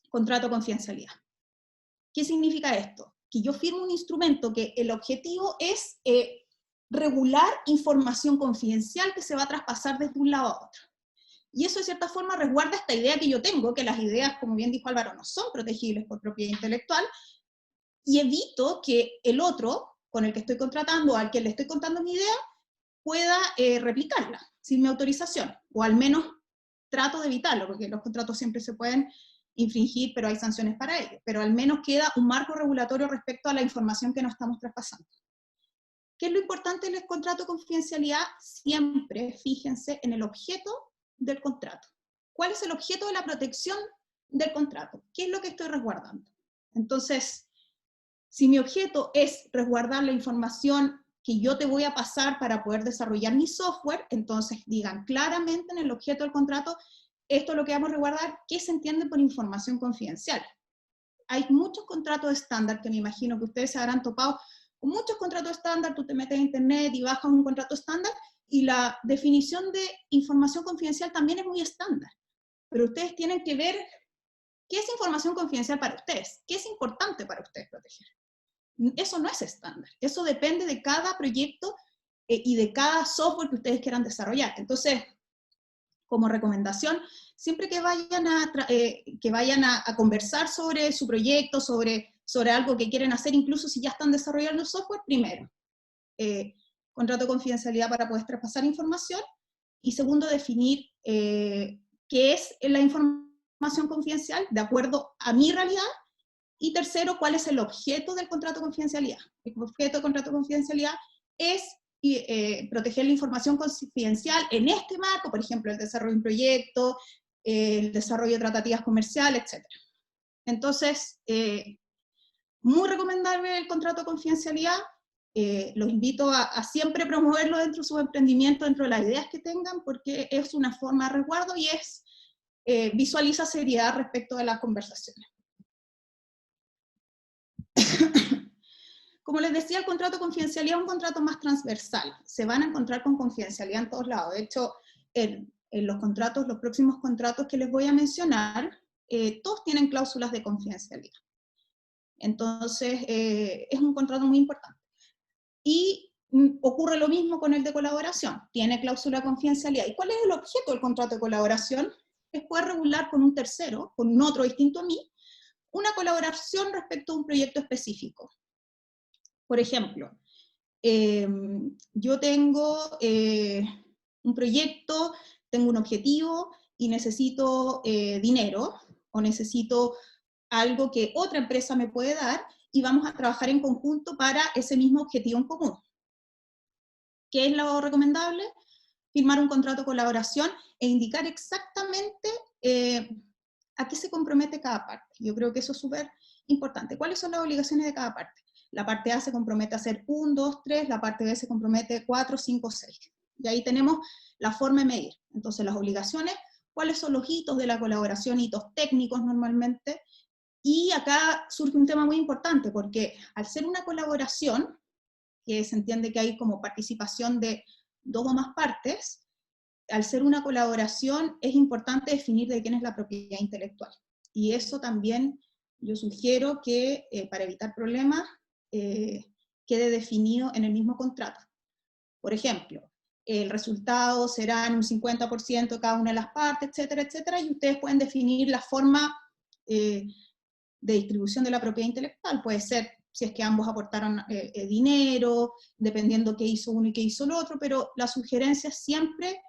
Contrato de confidencialidad. ¿Qué significa esto? Que yo firmo un instrumento que el objetivo es regular información confidencial que se va a traspasar desde un lado a otro. Y eso de cierta forma resguarda esta idea que yo tengo, que las ideas, como bien dijo Álvaro, no son protegibles por propiedad intelectual, y evito que el otro, con el que estoy contratando, al que le estoy contando mi idea, pueda replicarla sin mi autorización, o al menos trato de evitarlo, porque los contratos siempre se pueden infringir, pero hay sanciones para ello, pero al menos queda un marco regulatorio respecto a la información que nos estamos traspasando. ¿Qué es lo importante en el contrato de confidencialidad? Siempre fíjense en el objeto del contrato. ¿Cuál es el objeto de la protección del contrato? ¿Qué es lo que estoy resguardando? Entonces, si mi objeto es resguardar la información que yo te voy a pasar para poder desarrollar mi software, entonces digan claramente en el objeto del contrato, esto es lo que vamos a resguardar, ¿qué se entiende por información confidencial? Hay muchos contratos estándar que me imagino que ustedes se habrán topado con muchos contratos estándar, tú te metes a internet y bajas un contrato estándar, y la definición de información confidencial también es muy estándar. Pero ustedes tienen que ver qué es información confidencial para ustedes, qué es importante para ustedes proteger. Eso no es estándar, eso depende de cada proyecto y de cada software que ustedes quieran desarrollar. Entonces, como recomendación, siempre que vayan a conversar sobre su proyecto, sobre algo que quieren hacer, incluso si ya están desarrollando el software, primero, contrato de confidencialidad para poder traspasar información, y segundo, definir qué es la información confidencial de acuerdo a mi realidad, y tercero, cuál es el objeto del contrato de confidencialidad. El objeto del contrato de confidencialidad es proteger la información confidencial en este marco, por ejemplo, el desarrollo de un proyecto, el desarrollo de tratativas comerciales, etc. Entonces, muy recomendable el contrato de confidencialidad. Los invito a siempre promoverlo dentro de su emprendimiento, dentro de las ideas que tengan, porque es una forma de resguardo y visualiza seriedad respecto de las conversaciones. Como les decía, el contrato de confidencialidad es un contrato más transversal. Se van a encontrar con confidencialidad en todos lados. De hecho, en los contratos, los próximos contratos que les voy a mencionar, todos tienen cláusulas de confidencialidad. Entonces, es un contrato muy importante. Y ocurre lo mismo con el de colaboración. Tiene cláusula de confidencialidad. ¿Y cuál es el objeto del contrato de colaboración? Es poder regular con un tercero, con un otro distinto a mí, una colaboración respecto a un proyecto específico. Por ejemplo, yo tengo un proyecto, tengo un objetivo y necesito dinero, o necesito algo que otra empresa me puede dar, y vamos a trabajar en conjunto para ese mismo objetivo en común. ¿Qué es lo recomendable? Firmar un contrato de colaboración e indicar exactamente a qué se compromete cada parte. Yo creo que eso es súper importante. ¿Cuáles son las obligaciones de cada parte? La parte A se compromete a hacer 1, 2, 3, la parte B se compromete 4, 5, 6. Y ahí tenemos la forma de medir. Entonces las obligaciones, ¿cuáles son los hitos de la colaboración? Hitos técnicos normalmente. Y acá surge un tema muy importante, porque al ser una colaboración, que se entiende que hay como participación de 2 o más partes, al ser una colaboración es importante definir de quién es la propiedad intelectual. Y eso también yo sugiero que para evitar problemas quede definido en el mismo contrato. Por ejemplo, el resultado será en un 50% de cada una de las partes, etcétera, etcétera, y ustedes pueden definir la forma de distribución de la propiedad intelectual. Puede ser si es que ambos aportaron dinero, dependiendo qué hizo uno y qué hizo el otro, pero la sugerencia es siempre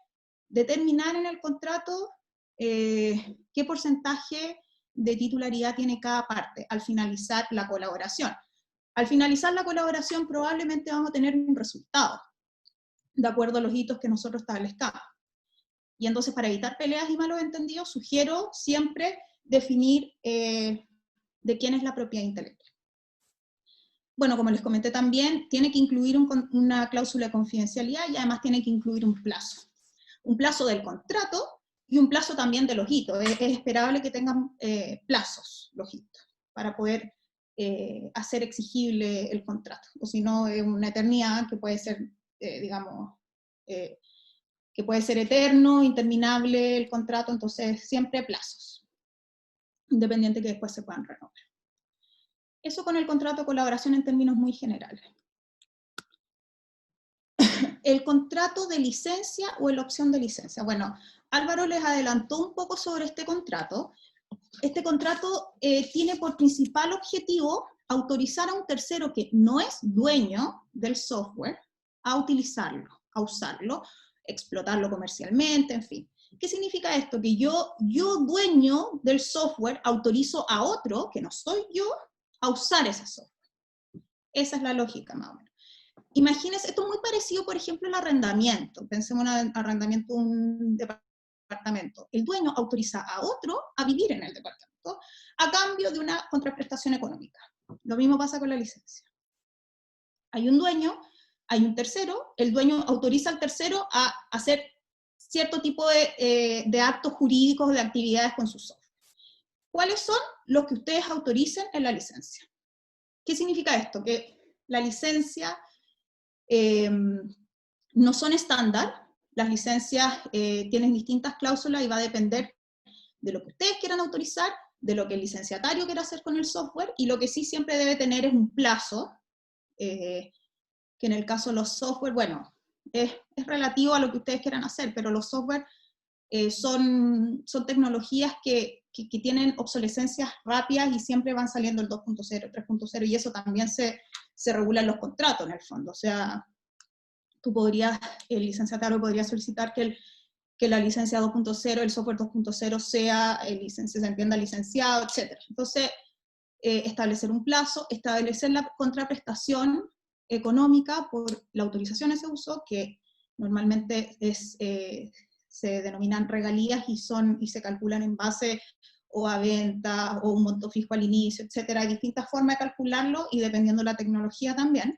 determinar en el contrato qué porcentaje de titularidad tiene cada parte al finalizar la colaboración. Al finalizar la colaboración probablemente vamos a tener un resultado, de acuerdo a los hitos que nosotros establezcamos. Y entonces, para evitar peleas y malos entendidos, sugiero siempre definir de quién es la propiedad intelectual. Bueno, como les comenté también, tiene que incluir una cláusula de confidencialidad, y además tiene que incluir un plazo del contrato y un plazo también de los hitos. Es esperable que tengan plazos los hitos para poder hacer exigible el contrato, o si no, es una eternidad que puede ser, digamos, que puede ser eterno, interminable el contrato. Entonces siempre plazos, independiente que después se puedan renovar. Eso con el contrato de colaboración en términos muy generales. El contrato de licencia o la opción de licencia. Bueno, Álvaro les adelantó un poco sobre este contrato. Este contrato tiene por principal objetivo autorizar a un tercero que no es dueño del software a utilizarlo, a usarlo, explotarlo comercialmente, en fin. ¿Qué significa esto? Que yo dueño del software, autorizo a otro, que no soy yo, a usar ese software. Esa es la lógica, más o menos. Imagínense, esto es muy parecido, por ejemplo, al arrendamiento. Pensemos en el arrendamiento de un departamento. El dueño autoriza a otro a vivir en el departamento a cambio de una contraprestación económica. Lo mismo pasa con la licencia. Hay un dueño, hay un tercero, el dueño autoriza al tercero a hacer cierto tipo de actos jurídicos, de actividades con su software. ¿Cuáles son los que ustedes autoricen en la licencia? ¿Qué significa esto? Que la licencia no son estándar, las licencias tienen distintas cláusulas y va a depender de lo que ustedes quieran autorizar, de lo que el licenciatario quiera hacer con el software, y lo que sí siempre debe tener es un plazo, que en el caso de los software, bueno, es relativo a lo que ustedes quieran hacer, pero los software son tecnologías que tienen obsolescencias rápidas y siempre van saliendo el 2.0, 3.0, y eso también se regula en los contratos en el fondo. O sea, el licenciatario podría solicitar que la licencia 2.0, el software 2.0 se entienda licenciado, etc. Entonces, establecer un plazo, establecer la contraprestación económica por la autorización a ese uso, que normalmente se denominan regalías y se calculan en base o a venta, o un monto fijo al inicio, etc. Hay distintas formas de calcularlo, y dependiendo de la tecnología también.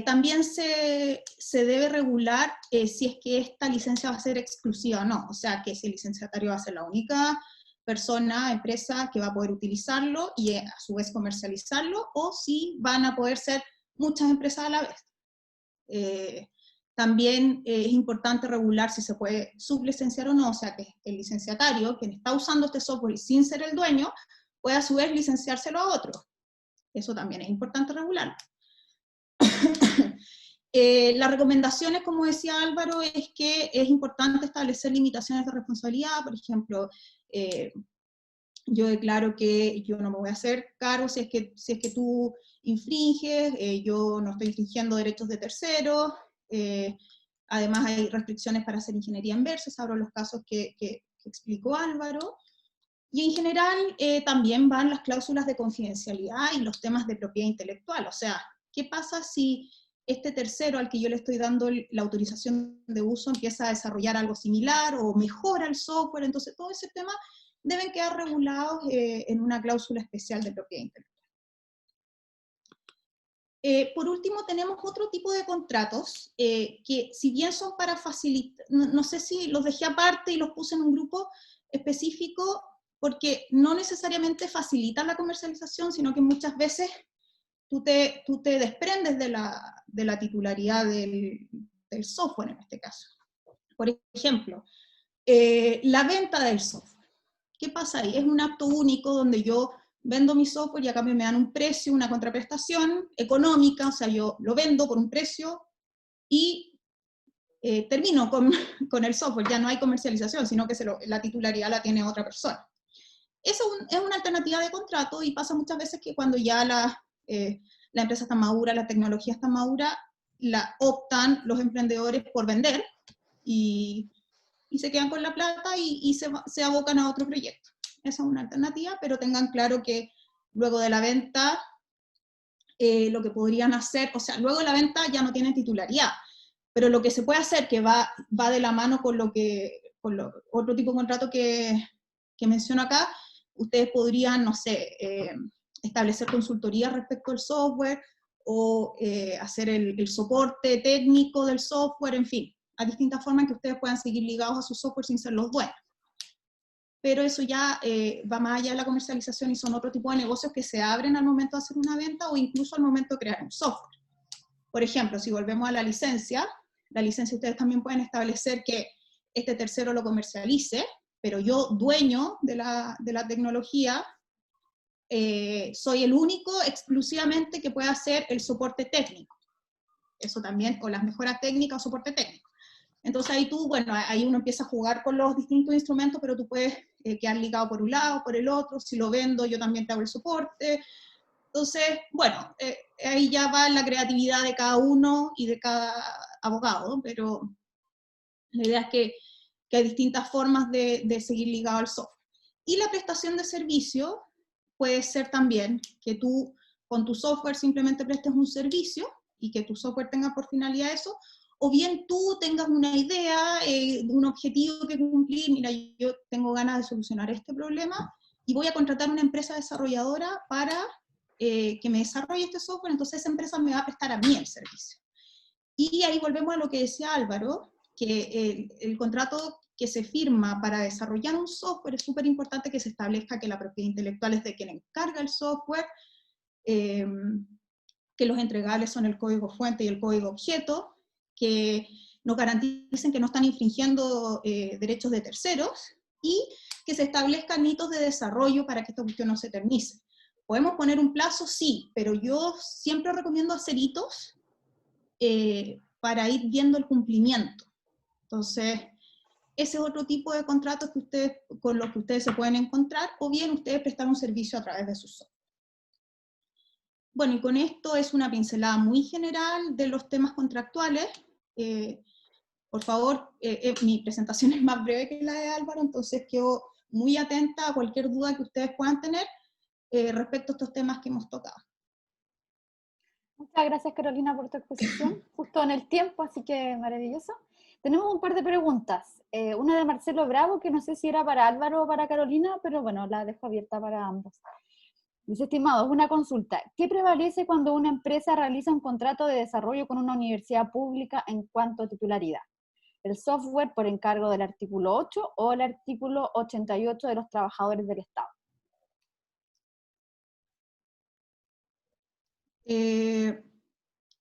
También se debe regular si es que esta licencia va a ser exclusiva o no, o sea, que si el licenciatario va a ser la única persona, empresa que va a poder utilizarlo y a su vez comercializarlo, o si van a poder ser muchas empresas a la vez. También es importante regular si se puede sublicenciar o no, o sea, que el licenciatario, quien está usando este software y sin ser el dueño, puede a su vez licenciárselo a otro. Eso también es importante regularlo. Las recomendaciones, como decía Álvaro, es que es importante establecer limitaciones de responsabilidad. Por ejemplo, yo declaro que yo no me voy a hacer cargo si es que tú infringes, yo no estoy infringiendo derechos de terceros, además hay restricciones para hacer ingeniería inversa, abro los casos que explicó Álvaro, y en general también van las cláusulas de confidencialidad y los temas de propiedad intelectual. O sea, ¿qué pasa si este tercero al que yo le estoy dando la autorización de uso empieza a desarrollar algo similar o mejora el software? Entonces todo ese tema deben quedar regulados en una cláusula especial de propiedad intelectual. Por último, tenemos otro tipo de contratos que, si bien son para facilitar, no sé si los dejé aparte y los puse en un grupo específico, porque no necesariamente facilitan la comercialización, sino que muchas veces tú te desprendes de la titularidad del software en este caso. Por ejemplo, la venta del software. ¿Qué pasa ahí? Es un acto único donde yo vendo mi software y a cambio me dan un precio, una contraprestación económica, o sea, yo lo vendo por un precio y termino con el software, ya no hay comercialización, sino que la titularidad la tiene otra persona. Eso es una alternativa de contrato, y pasa muchas veces que cuando ya la empresa está madura, la tecnología está madura, optan los emprendedores por vender y se quedan con la plata y se abocan a otro proyecto. Esa es una alternativa, pero tengan claro que luego de la venta, lo que podrían hacer, o sea, luego de la venta ya no tienen titularidad, pero lo que se puede hacer, que va de la mano con otro tipo de contrato que menciono acá, ustedes podrían, no sé, establecer consultoría respecto al software, o hacer el soporte técnico del software, en fin, hay distintas formas que ustedes puedan seguir ligados a su software sin ser los dueños. Pero eso ya va más allá de la comercialización, y son otro tipo de negocios que se abren al momento de hacer una venta, o incluso al momento de crear un software. Por ejemplo, si volvemos a la licencia ustedes también pueden establecer que este tercero lo comercialice, pero yo, dueño de la tecnología, soy el único exclusivamente que puede hacer el soporte técnico. Eso también, o las mejoras técnicas o soporte técnico. Entonces ahí tú, bueno, ahí uno empieza a jugar con los distintos instrumentos, pero tú puedes quedar ligado por un lado, por el otro, si lo vendo yo también te hago el soporte. Entonces, bueno, ahí ya va la creatividad de cada uno y de cada abogado, pero la idea es que hay distintas formas de seguir ligado al software. Y la prestación de servicio puede ser también que tú con tu software simplemente prestes un servicio y que tu software tenga por finalidad eso, o bien tú tengas una idea, un objetivo que cumplir, mira, yo tengo ganas de solucionar este problema y voy a contratar una empresa desarrolladora para que me desarrolle este software, entonces esa empresa me va a prestar a mí el servicio. Y ahí volvemos a lo que decía Álvaro, que el contrato que se firma para desarrollar un software es súper importante que se establezca que la propiedad intelectual es de quien encarga el software, que los entregables son el código fuente y el código objeto, que nos garanticen que no están infringiendo derechos de terceros, y que se establezcan hitos de desarrollo para que esta cuestión no se eternice. ¿Podemos poner un plazo? Sí, pero yo siempre recomiendo hacer hitos para ir viendo el cumplimiento. Entonces, ese es otro tipo de contratos que con los que ustedes se pueden encontrar, o bien ustedes prestar un servicio a través de su software. Bueno, y con esto es una pincelada muy general de los temas contractuales. Por favor, mi presentación es más breve que la de Álvaro, entonces quedo muy atenta a cualquier duda que ustedes puedan tener respecto a estos temas que hemos tocado. Muchas gracias, Carolina, por tu exposición, justo en el tiempo, así que maravilloso. Tenemos un par de preguntas. Una de Marcelo Bravo, que no sé si era para Álvaro o para Carolina, pero bueno, la dejo abierta para ambos. Dice, estimados, una consulta. ¿Qué prevalece cuando una empresa realiza un contrato de desarrollo con una universidad pública en cuanto a titularidad? ¿El software por encargo del artículo 8 o el artículo 88 de los trabajadores del Estado?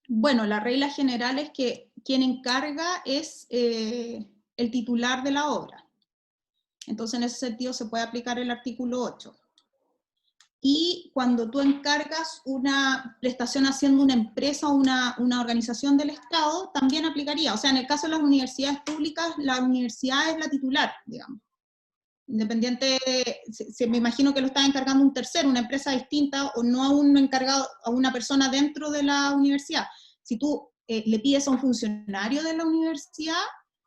Bueno, la regla general es que quien encarga es el titular de la obra. Entonces, en ese sentido se puede aplicar el artículo 8. Y cuando tú encargas una prestación haciendo una empresa o una organización del Estado, también aplicaría. O sea, en el caso de las universidades públicas, la universidad es la titular, digamos. Independiente, me imagino que lo está encargando un tercero, una empresa distinta, o no a un encargado, a una persona dentro de la universidad. Si tú le pides a un funcionario de la universidad,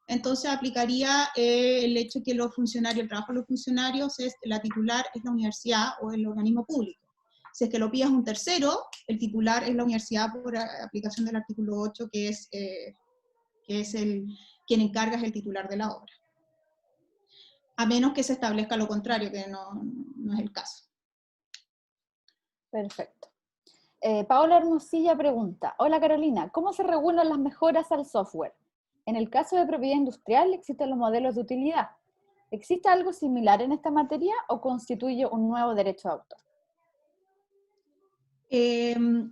entonces aplicaría el hecho que los funcionarios, el trabajo de los funcionarios, la titular es la universidad o el organismo público. Si es que lo pides a un tercero, el titular es la universidad por aplicación del artículo 8, que es quien encarga es el titular de la obra. A menos que se establezca lo contrario, que no es el caso. Perfecto. Paola Hermosilla pregunta, hola Carolina, ¿cómo se regulan las mejoras al software? En el caso de propiedad industrial existen los modelos de utilidad. ¿Existe algo similar en esta materia o constituye un nuevo derecho de autor?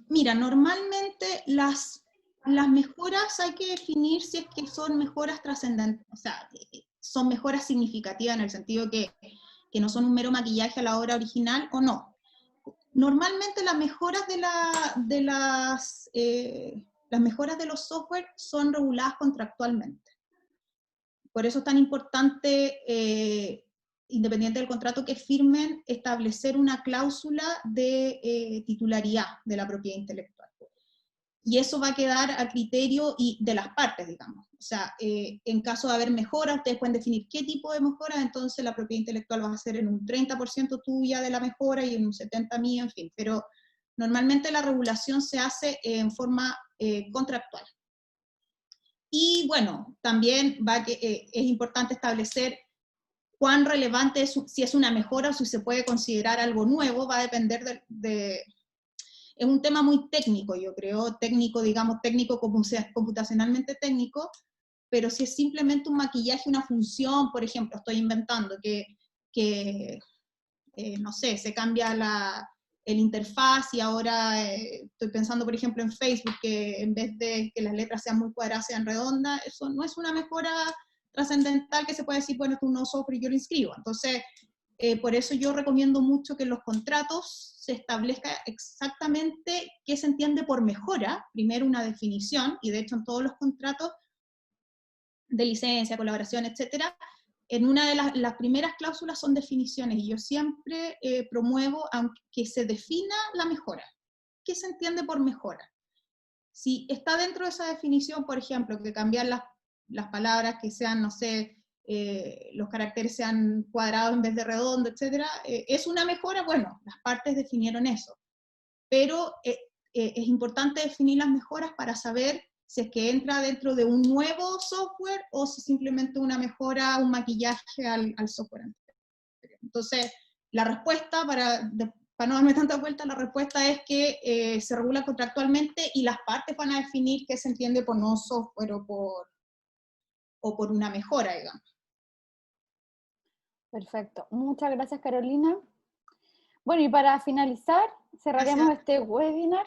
Mira, normalmente las mejoras hay que definir si es que son mejoras trascendentales, o sea, son mejoras significativas en el sentido que no son un mero maquillaje a la obra original o no. Normalmente las mejoras las mejoras de los software son reguladas contractualmente. Por eso es tan importante, independiente del contrato que firmen, establecer una cláusula de titularidad de la propiedad intelectual. Y eso va a quedar a criterio de las partes, digamos. O sea, en caso de haber mejoras, ustedes pueden definir qué tipo de mejoras, entonces la propiedad intelectual va a ser en un 30% tuya de la mejora y en un 70% mío, en fin. Pero normalmente la regulación se hace en forma contractual. Y bueno, también es importante establecer cuán relevante es, si es una mejora o si se puede considerar algo nuevo, va a depender es un tema muy técnico, yo creo, técnico, digamos, técnico computacionalmente técnico, pero si es simplemente un maquillaje, una función, por ejemplo, estoy inventando no sé, se cambia el interfaz y ahora estoy pensando, por ejemplo, en Facebook, que en vez de que las letras sean muy cuadradas, sean redondas, eso no es una mejora trascendental que se puede decir, bueno, esto es un nuevo software y yo lo inscribo. Entonces, por eso yo recomiendo mucho que en los contratos se establezca exactamente qué se entiende por mejora, primero una definición, y de hecho en todos los contratos de licencia, colaboración, etcétera, en una de las primeras cláusulas son definiciones, y yo siempre promuevo que se defina la mejora. ¿Qué se entiende por mejora? Si está dentro de esa definición, por ejemplo, que cambiar las palabras, que sean, no sé, los caracteres sean cuadrados en vez de redondo, etcétera, ¿es una mejora? Bueno, las partes definieron eso. Pero es importante definir las mejoras para saber si es que entra dentro de un nuevo software o si simplemente una mejora, un maquillaje al software anterior. Entonces, la respuesta, para no darme tanta vuelta, la respuesta es que se regula contractualmente y las partes van a definir qué se entiende por nuevo software o por una mejora, digamos. Perfecto. Muchas gracias, Carolina. Bueno, y para finalizar, cerraremos este webinar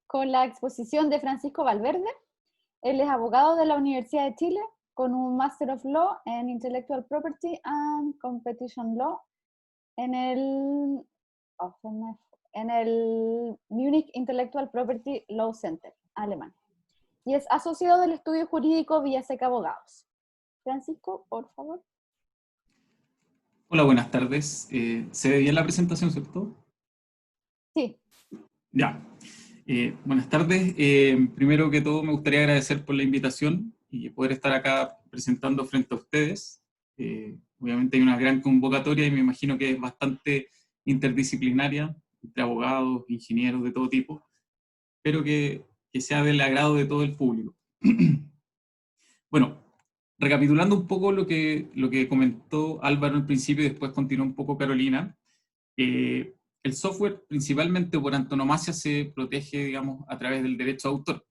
con la exposición de Francisco Valverde. Él es abogado de la Universidad de Chile, con un Master of Law en Intellectual Property and Competition Law en el Munich Intellectual Property Law Center, Alemania. Y es asociado del estudio jurídico Villaseca Abogados. Francisco, por favor. Hola, buenas tardes. ¿Se ve bien la presentación, cierto? Sí. Ya. Buenas tardes. Primero que todo me gustaría agradecer por la invitación y poder estar acá presentando frente a ustedes. Obviamente hay una gran convocatoria y me imagino que es bastante interdisciplinaria, entre abogados, ingenieros de todo tipo, pero que sea del agrado de todo el público. Bueno, recapitulando un poco lo que comentó Álvaro al principio y después continuó un poco Carolina, el software principalmente por antonomasia se protege, digamos, a través del derecho de autor.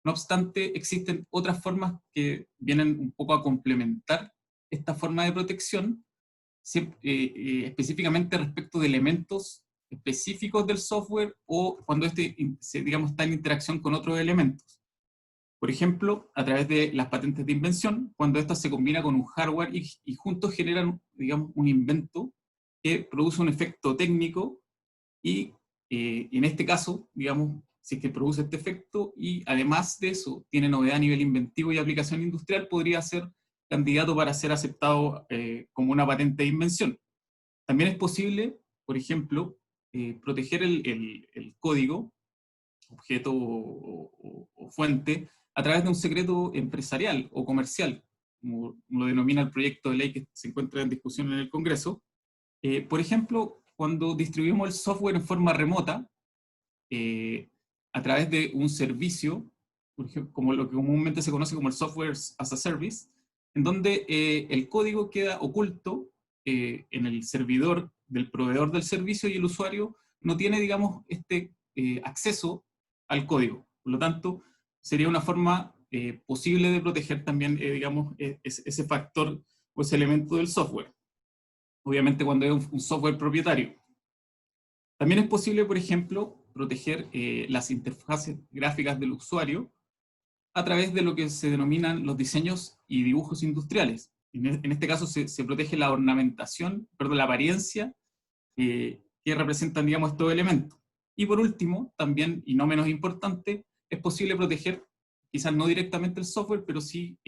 No obstante, existen otras formas que vienen un poco a complementar esta forma de protección, específicamente respecto de elementos específicos del software o cuando digamos, está en interacción con otros elementos. Por ejemplo, a través de las patentes de invención, cuando esta se combina con un hardware y juntos generan, digamos, un invento que produce un efecto técnico y en este caso, digamos, si es que produce este efecto y además de eso tiene novedad a nivel inventivo y aplicación industrial, podría ser candidato para ser aceptado como una patente de invención. También es posible, por ejemplo, proteger el código, objeto o fuente, a través de un secreto empresarial o comercial, como lo denomina el proyecto de ley que se encuentra en discusión en el Congreso. Por ejemplo, cuando distribuimos el software en forma remota, a través de un servicio, por ejemplo, como lo que comúnmente se conoce como el software as a service, en donde el código queda oculto en el servidor del proveedor del servicio y el usuario no tiene, digamos, acceso al código. Por lo tanto, sería una forma posible de proteger también, digamos, ese factor o ese elemento del software. Obviamente cuando es un software propietario. También es posible, por ejemplo, proteger las interfaces gráficas del usuario a través de lo que se denominan los diseños y dibujos industriales. En este caso se protege la ornamentación, perdón, la apariencia que representan, digamos, estos elementos. Y por último, también, y no menos importante, es posible proteger, quizás no directamente el software, pero sí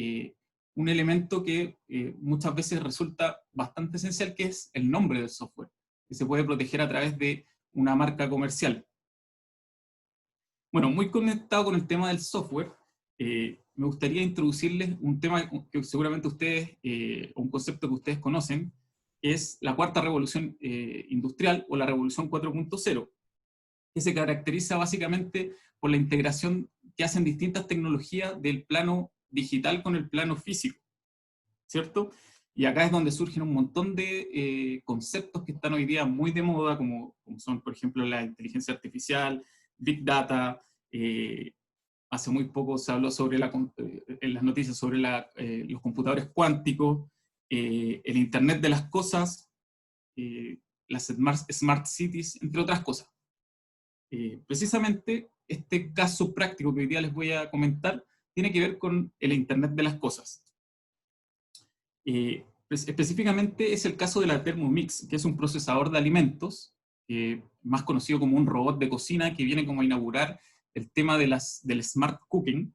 un elemento que muchas veces resulta bastante esencial, que es el nombre del software, que se puede proteger a través de una marca comercial. Bueno, muy conectado con el tema del software, me gustaría introducirles un tema que seguramente ustedes, un concepto que ustedes conocen, que es la cuarta revolución industrial o la revolución 4.0, que se caracteriza básicamente por la integración que hacen distintas tecnologías del plano digital con el plano físico, ¿cierto? Y acá es donde surgen un montón de conceptos que están hoy día muy de moda, como son, por ejemplo, la inteligencia artificial, Big Data. Hace muy poco se habló sobre en las noticias sobre los computadores cuánticos, el Internet de las cosas, las Smart Cities, entre otras cosas. Precisamente este caso práctico que hoy día les voy a comentar tiene que ver con el Internet de las cosas. Específicamente es el caso de la Thermomix, que es un procesador de alimentos, más conocido como un robot de cocina, que viene como a inaugurar el tema del smart cooking,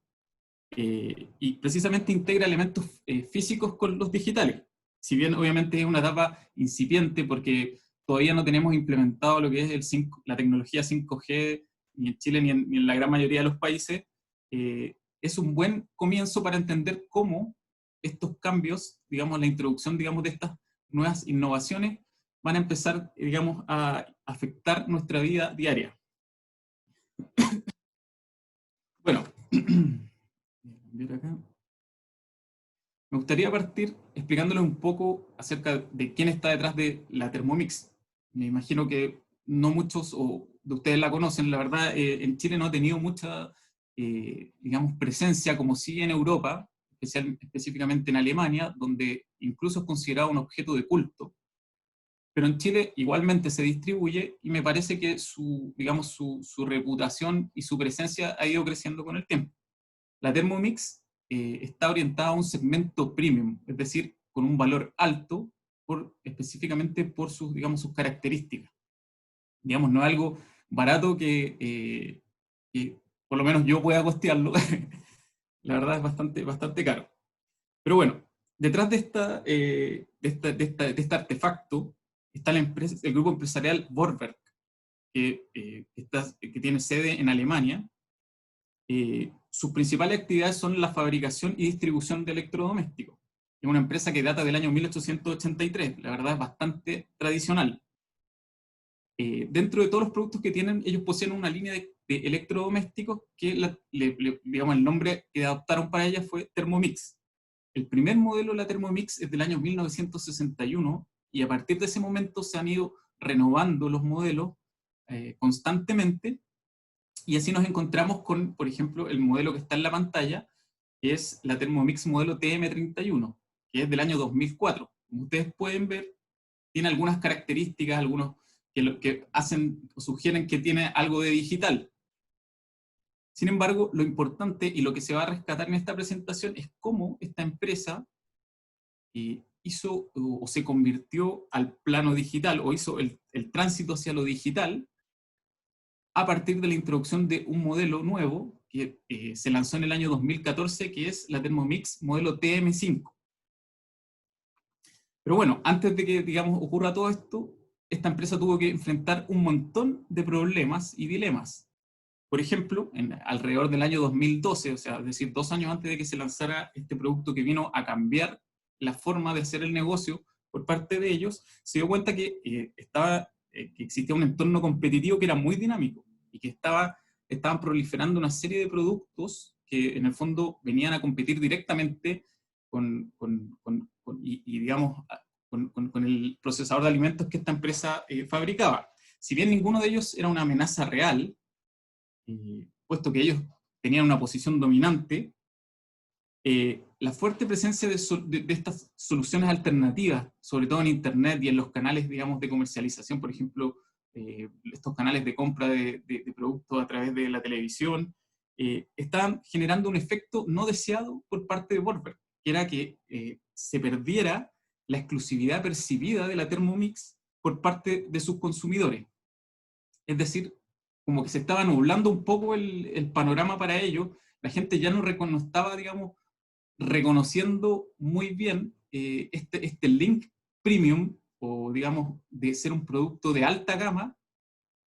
y precisamente integra elementos físicos con los digitales. Si bien obviamente es una etapa incipiente porque todavía no tenemos implementado lo que es la tecnología 5G ni en Chile ni en la gran mayoría de los países, es un buen comienzo para entender cómo estos cambios, digamos, la introducción, digamos, de estas nuevas innovaciones van a empezar, digamos, a afectar nuestra vida diaria. Bueno, acá. Me gustaría partir explicándoles un poco acerca de quién está detrás de la Thermomix. Me imagino que no muchos de ustedes la conocen, la verdad, en Chile no ha tenido mucha, digamos, presencia como sí en Europa, específicamente en Alemania, donde incluso es considerado un objeto de culto. Pero en Chile igualmente se distribuye y me parece que digamos, su reputación y su presencia ha ido creciendo con el tiempo. La Thermomix está orientada a un segmento premium, es decir, con un valor alto, específicamente por digamos, sus características. Digamos, no es algo barato que por lo menos yo pueda costearlo. La verdad es bastante caro. Pero bueno, detrás de este artefacto está el grupo empresarial Vorwerk, que tiene sede en Alemania. Sus principales actividades son la fabricación y distribución de electrodomésticos. Es una empresa que data del año 1883, la verdad es bastante tradicional. Dentro de todos los productos que tienen, ellos poseen una línea de electrodomésticos que, digamos, el nombre que adoptaron para ella fue Thermomix. El primer modelo de la Thermomix es del año 1961, y a partir de ese momento se han ido renovando los modelos constantemente, y así nos encontramos con, por ejemplo, el modelo que está en la pantalla, que es la Thermomix modelo TM31, que es del año 2004. Como ustedes pueden ver, tiene algunas características, algunos que hacen o sugieren que tiene algo de digital. Sin embargo, lo importante y lo que se va a rescatar en esta presentación es cómo esta empresa hizo o se convirtió al plano digital, o hizo el tránsito hacia lo digital, a partir de la introducción de un modelo nuevo que se lanzó en el año 2014, que es la Thermomix modelo TM5. Pero bueno, antes de que, digamos, ocurra todo esto, esta empresa tuvo que enfrentar un montón de problemas y dilemas. Por ejemplo, alrededor del año 2012, o sea, es decir, 2 años antes de que se lanzara este producto que vino a cambiar la forma de hacer el negocio por parte de ellos, se dio cuenta que que existía un entorno competitivo que era muy dinámico y que estaban proliferando una serie de productos que en el fondo venían a competir directamente digamos, con el procesador de alimentos que esta empresa fabricaba. Si bien ninguno de ellos era una amenaza real, puesto que ellos tenían una posición dominante, la fuerte presencia de estas soluciones alternativas, sobre todo en Internet y en los canales, digamos, de comercialización, por ejemplo, estos canales de compra de productos a través de la televisión, estaban generando un efecto no deseado por parte de Vorwerk, que era que se perdiera la exclusividad percibida de la Thermomix por parte de sus consumidores. Es decir, como que se estaba nublando un poco el panorama para ellos, la gente ya no estaba, digamos, reconociendo muy bien este link premium, o digamos, de ser un producto de alta gama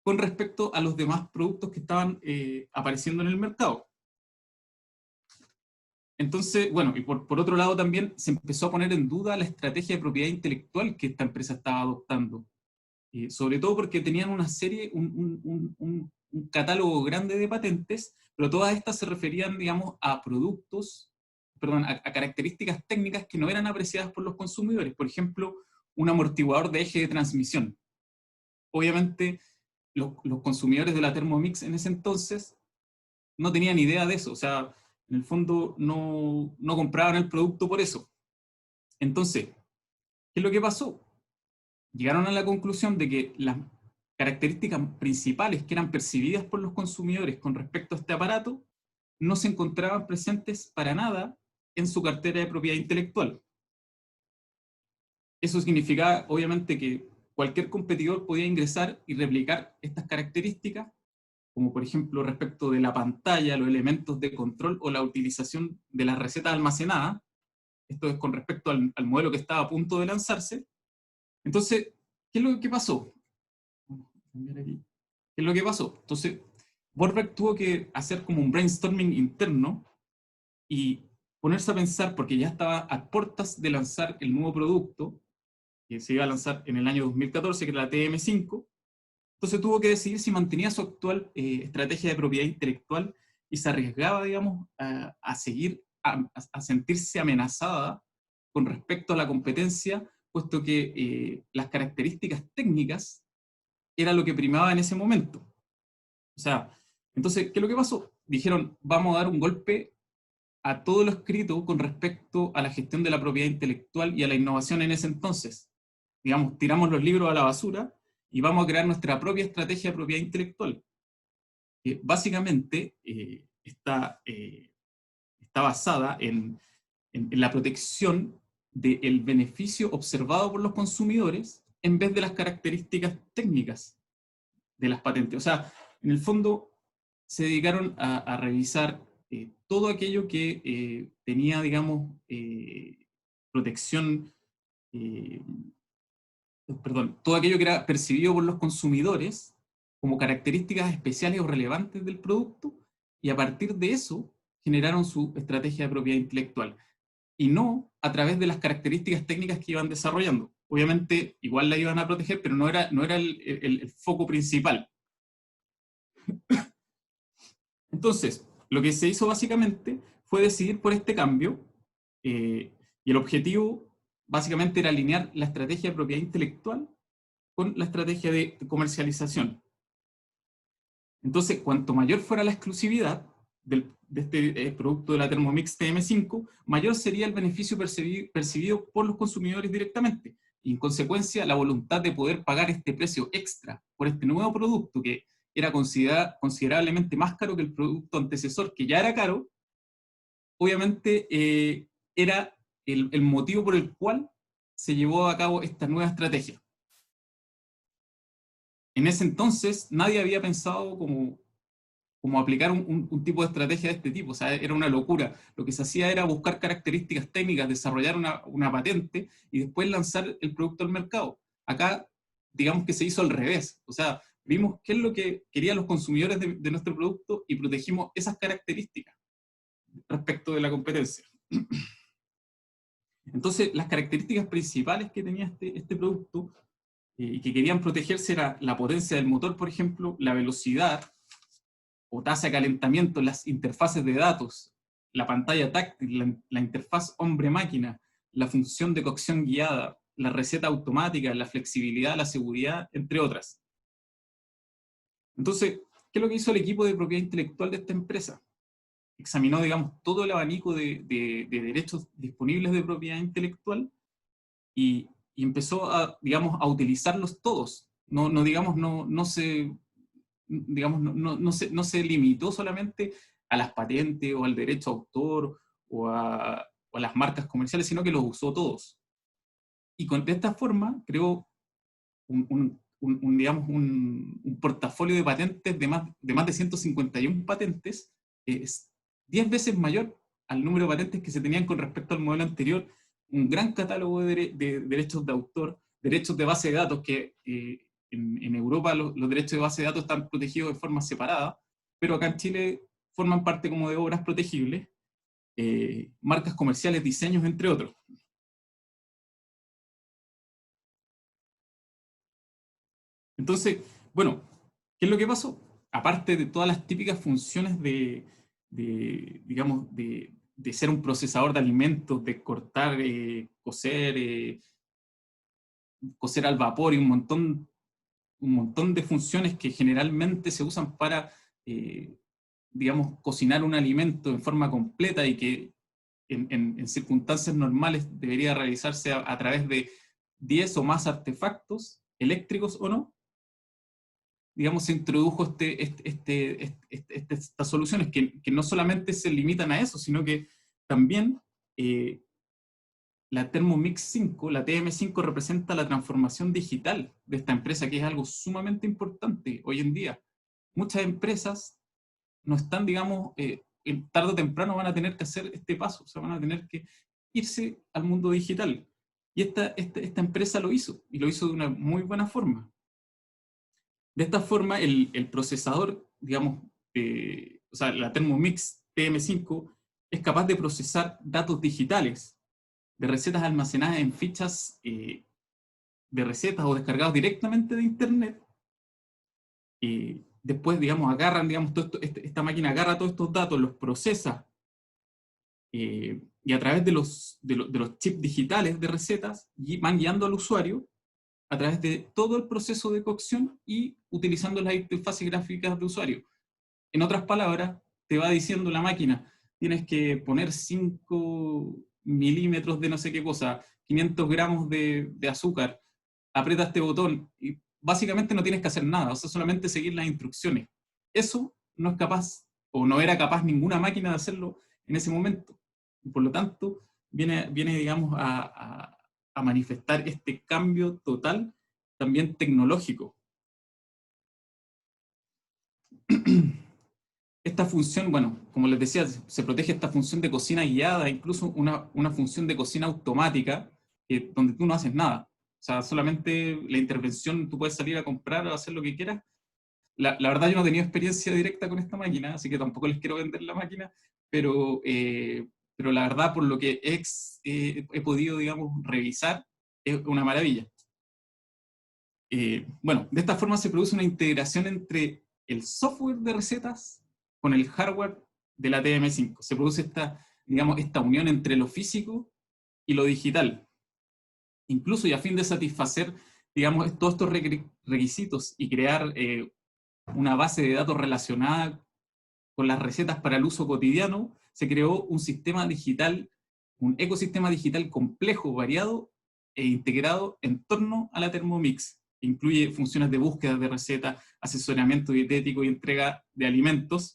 con respecto a los demás productos que estaban apareciendo en el mercado. Entonces, bueno, y por otro lado también se empezó a poner en duda la estrategia de propiedad intelectual que esta empresa estaba adoptando. Sobre todo porque tenían una serie, un catálogo grande de patentes, pero todas estas se referían, digamos, a productos, perdón, a características técnicas que no eran apreciadas por los consumidores. Por ejemplo, un amortiguador de eje de transmisión. Obviamente, los consumidores de la Thermomix en ese entonces no tenían idea de eso, o sea, en el fondo no compraban el producto por eso. Entonces, ¿qué es lo que pasó? Llegaron a la conclusión de que las características principales que eran percibidas por los consumidores con respecto a este aparato no se encontraban presentes para nada en su cartera de propiedad intelectual. Eso significaba, obviamente, que cualquier competidor podía ingresar y replicar estas características como por ejemplo respecto de la pantalla, los elementos de control o la utilización de las recetas almacenadas. Esto es con respecto al modelo que estaba a punto de lanzarse. Entonces, ¿qué es lo que pasó? ¿Qué es lo que pasó? Entonces, Borberg tuvo que hacer como un brainstorming interno y ponerse a pensar, porque ya estaba a puertas de lanzar el nuevo producto, que se iba a lanzar en el año 2014, que era la TM5. Entonces tuvo que decidir si mantenía su actual estrategia de propiedad intelectual y se arriesgaba, digamos, a seguir, a sentirse amenazada con respecto a la competencia, puesto que las características técnicas era lo que primaba en ese momento. O sea, entonces, ¿qué es lo que pasó? Dijeron, vamos a dar un golpe a todo lo escrito con respecto a la gestión de la propiedad intelectual y a la innovación en ese entonces. Digamos, tiramos los libros a la basura y vamos a crear nuestra propia estrategia de propiedad intelectual. Que básicamente está basada en la protección del beneficio observado por los consumidores en vez de las características técnicas de las patentes. O sea, en el fondo se dedicaron a revisar todo aquello que tenía, digamos, protección, todo aquello que era percibido por los consumidores como características especiales o relevantes del producto, y a partir de eso generaron su estrategia de propiedad intelectual, y no a través de las características técnicas que iban desarrollando. Obviamente, igual la iban a proteger, pero no era el foco principal. Entonces, lo que se hizo básicamente fue decidir por este cambio, y el objetivo básicamente era alinear la estrategia de propiedad intelectual con la estrategia de comercialización. Entonces, cuanto mayor fuera la exclusividad de este producto de la Thermomix TM5, mayor sería el beneficio percibido por los consumidores directamente, y en consecuencia la voluntad de poder pagar este precio extra por este nuevo producto, que era considerablemente más caro que el producto antecesor, que ya era caro, obviamente era el motivo por el cual se llevó a cabo esta nueva estrategia. En ese entonces nadie había pensado como aplicar un tipo de estrategia de este tipo. O sea, era una locura. Lo que se hacía era buscar características técnicas, desarrollar una patente y después lanzar el producto al mercado. Acá, digamos que se hizo al revés. O sea, vimos qué es lo que querían los consumidores de nuestro producto y protegimos esas características respecto de la competencia. Entonces, las características principales que tenía este producto y que querían protegerse era la potencia del motor, por ejemplo, la velocidad o tasa de calentamiento en las interfaces de datos, la pantalla táctil, la interfaz hombre-máquina, la función de cocción guiada, la receta automática, la flexibilidad, la seguridad, entre otras. Entonces, ¿qué es lo que hizo el equipo de propiedad intelectual de esta empresa? Examinó, digamos, todo el abanico de derechos disponibles de propiedad intelectual y empezó a, digamos, a utilizarlos todos. No se limitó solamente a las patentes o al derecho a autor o a las marcas comerciales, sino que los usó todos. Y de esta forma creó un portafolio de patentes de más de 151 patentes, 10 veces mayor al número de patentes que se tenían con respecto al modelo anterior, un gran catálogo de derechos de autor, derechos de base de datos, que en Europa los derechos de base de datos están protegidos de forma separada, pero acá en Chile forman parte como de obras protegibles, marcas comerciales, diseños, entre otros. Entonces, bueno, ¿qué es lo que pasó? Aparte de todas las típicas funciones digamos, de ser un procesador de alimentos, de cortar, cocer al vapor y un montón de funciones que generalmente se usan para, digamos, cocinar un alimento en forma completa y que en circunstancias normales debería realizarse a través de 10 o más artefactos, eléctricos o no, digamos, se introdujo estas soluciones que no solamente se limitan a eso, sino que también la Thermomix 5, la TM5, representa la transformación digital de esta empresa, que es algo sumamente importante hoy en día. muchas empresas no están, digamos, tarde o temprano van a tener que hacer este paso, o sea, van a tener que irse al mundo digital. Y esta empresa lo hizo, y lo hizo de una muy buena forma. De esta forma, el procesador, digamos, o sea, la Thermomix TM5 es capaz de procesar datos digitales de recetas almacenadas en fichas de recetas o descargados directamente de Internet. Después, digamos, agarran, digamos, esta máquina agarra todos estos datos, los procesa, y a través de los chips digitales de recetas van guiando al usuario a través de todo el proceso de cocción y utilizando las interfaces gráficas de usuario. En otras palabras, te va diciendo la máquina, tienes que poner 5 milímetros de no sé qué cosa, 500 gramos de azúcar, aprieta este botón, y básicamente no tienes que hacer nada, o sea, solamente seguir las instrucciones. Eso no es capaz, o no era capaz ninguna máquina de hacerlo en ese momento. Y por lo tanto, viene digamos, a manifestar este cambio total, también tecnológico. Esta función, bueno, como les decía, se protege esta función de cocina guiada, incluso una función de cocina automática, donde tú no haces nada. O sea, solamente la intervención, tú puedes salir a comprar o hacer lo que quieras. La verdad yo no he tenido experiencia directa con esta máquina, así que tampoco les quiero vender la máquina, pero la verdad, por lo que he podido, digamos, revisar, es una maravilla. Bueno, de esta forma se produce una integración entre el software de recetas con el hardware de la TM5. Se produce esta unión entre lo físico y lo digital. Incluso, y a fin de satisfacer, digamos, todos estos requisitos y crear una base de datos relacionada con las recetas para el uso cotidiano, se creó un sistema digital, un ecosistema digital complejo, variado e integrado en torno a la Thermomix. Incluye funciones de búsqueda de recetas, asesoramiento dietético y entrega de alimentos,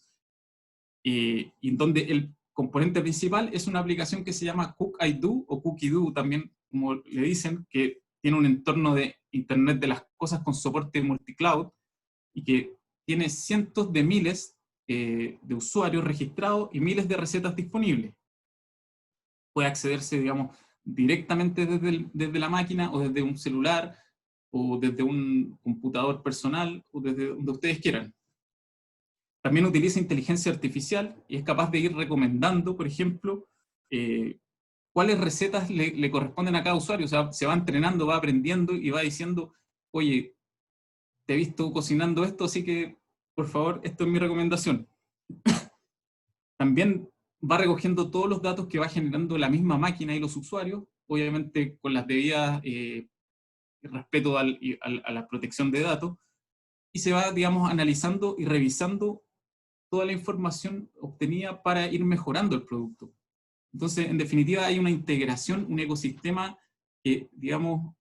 y en donde el componente principal es una aplicación que se llama Cook-I-Do, o Cookie-Do también, como le dicen, que tiene un entorno de Internet de las cosas con soporte multicloud, y que tiene cientos de miles de usuarios registrados y miles de recetas disponibles. Puede accederse, digamos, directamente desde la máquina, o desde un celular, o desde un computador personal, o desde donde ustedes quieran. También utiliza inteligencia artificial y es capaz de ir recomendando, por ejemplo, cuáles recetas le corresponden a cada usuario. O sea, se va entrenando, va aprendiendo y va diciendo, oye, te he visto cocinando esto, así que, por favor, esto es mi recomendación. También va recogiendo todos los datos que va generando la misma máquina y los usuarios, obviamente con las debidas respeto a la protección de datos, y se va, digamos, analizando y revisando toda la información obtenida para ir mejorando el producto. Entonces, en definitiva, hay una integración, un ecosistema que, digamos,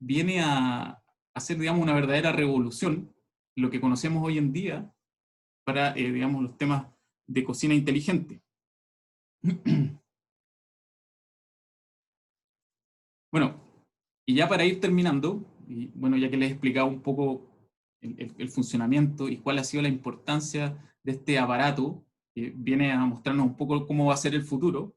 viene a hacer, digamos, una verdadera revolución, lo que conocemos hoy en día, para, digamos, los temas de cocina inteligente. Bueno, y ya para ir terminando, y bueno, ya que les he explicado un poco el funcionamiento y cuál ha sido la importancia de este aparato, que viene a mostrarnos un poco cómo va a ser el futuro,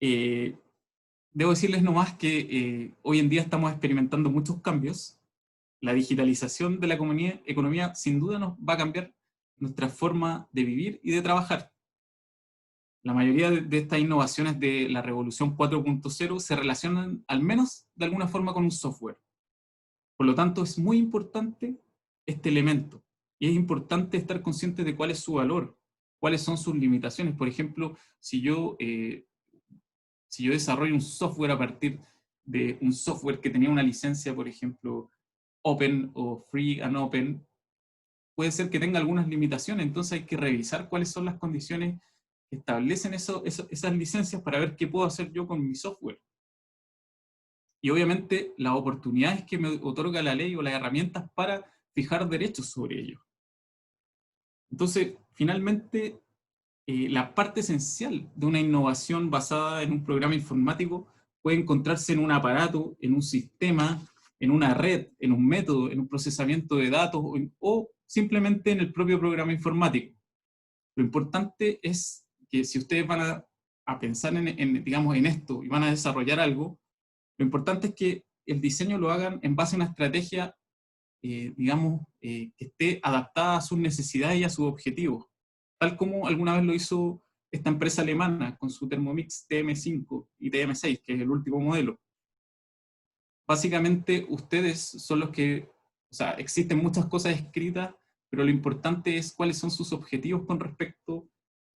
debo decirles nomás que hoy en día estamos experimentando muchos cambios. La digitalización de la economía sin duda nos va a cambiar nuestra forma de vivir y de trabajar. La mayoría de estas innovaciones de la revolución 4.0 se relacionan al menos de alguna forma con un software. Por lo tanto, es muy importante este elemento. Y es importante estar consciente de cuál es su valor, cuáles son sus limitaciones. Por ejemplo, si yo desarrollo un software a partir de un software que tenía una licencia, por ejemplo, Open o Free and Open, puede ser que tenga algunas limitaciones. Entonces hay que revisar cuáles son las condiciones que establecen esas licencias para ver qué puedo hacer yo con mi software. Y obviamente las oportunidades que me otorga la ley o las herramientas para fijar derechos sobre ello. Entonces, finalmente, la parte esencial de una innovación basada en un programa informático puede encontrarse en un aparato, en un sistema, en una red, en un método, en un procesamiento de datos o simplemente en el propio programa informático. Lo importante es que si ustedes van a pensar digamos, en esto y van a desarrollar algo, lo importante es que el diseño lo hagan en base a una estrategia, digamos, que esté adaptada a sus necesidades y a sus objetivos, tal como alguna vez lo hizo esta empresa alemana con su Thermomix TM5 y TM6, que es el último modelo. Básicamente ustedes son los que, o sea, existen muchas cosas escritas, pero lo importante es cuáles son sus objetivos con respecto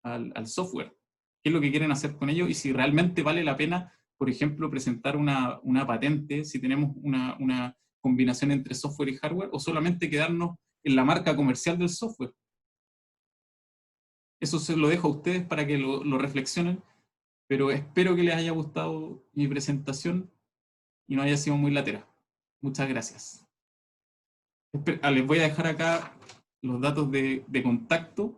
al software, qué es lo que quieren hacer con ello y si realmente vale la pena, por ejemplo, presentar una patente, si tenemos una combinación entre software y hardware, o solamente quedarnos en la marca comercial del software. Eso se lo dejo a ustedes para que lo reflexionen, pero espero que les haya gustado mi presentación y no haya sido muy latera. Muchas gracias. Les voy a dejar acá los datos de contacto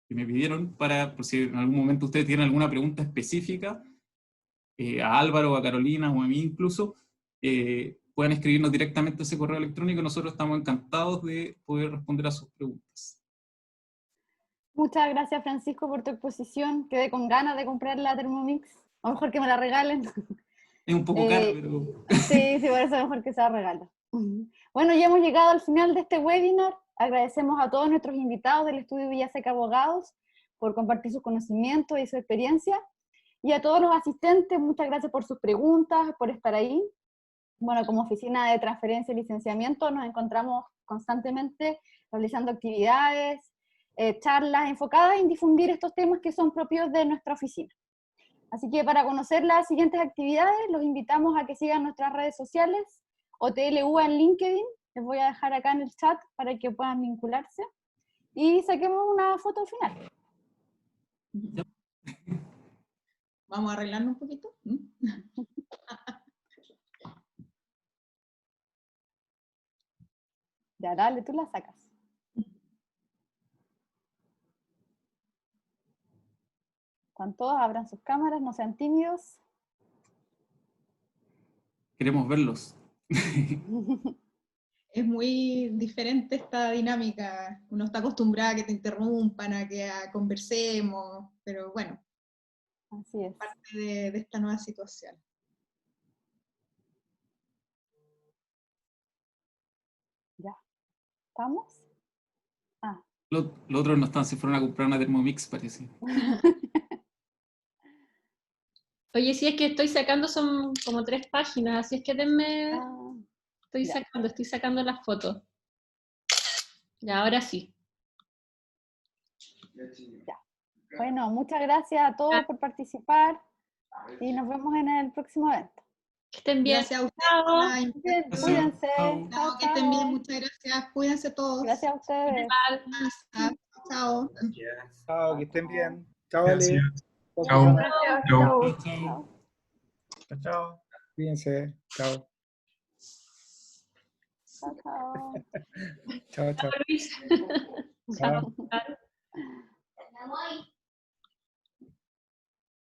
que me pidieron por si en algún momento ustedes tienen alguna pregunta específica, a Álvaro, a Carolina o a mí incluso, puedan escribirnos directamente a ese correo electrónico. Nosotros estamos encantados de poder responder a sus preguntas. Muchas gracias, Francisco, por tu exposición. Quedé con ganas de comprar la Thermomix. A lo mejor que me la regalen. Es un poco caro, pero... Sí, por eso es mejor que sea regalo. Bueno, ya hemos llegado al final de este webinar. Agradecemos a todos nuestros invitados del Estudio Villaseca Abogados por compartir sus conocimientos y su experiencia. Y a todos los asistentes, muchas gracias por sus preguntas, por estar ahí. Bueno, como oficina de transferencia y licenciamiento nos encontramos constantemente realizando actividades, charlas enfocadas en difundir estos temas que son propios de nuestra oficina. Así que para conocer las siguientes actividades, los invitamos a que sigan nuestras redes sociales, OTLU en LinkedIn, les voy a dejar acá en el chat para que puedan vincularse, y saquemos una foto final. Vamos a arreglarnos un poquito. Ya, dale, tú la sacas. Están todos, abran sus cámaras, no sean tímidos. Queremos verlos. Es muy diferente esta dinámica. Uno está acostumbrado a que te interrumpan, a que conversemos, pero bueno, Así es. parte de esta nueva situación. Ya. ¿Estamos? Ah. Los otros no están, se fueron a comprar una Thermomix, parece. Oye, si es que estoy sacando, son como 3 páginas, así es que denme... Estoy sacando las fotos. Ya, ahora sí. Ya. Bueno, muchas gracias a todos por participar y nos vemos en el próximo evento. Que estén bien. Gracias a ustedes. Bien, cuídense. Chao, que estén bien, muchas gracias. Cuídense todos. Gracias a ustedes. Chao. Chao, que estén bien. Chao, Ale. Chao. Chao. Chao. Chao. Cuídense. Chao. Chao, chao. Chao, chao. Luis. Chao. Chao.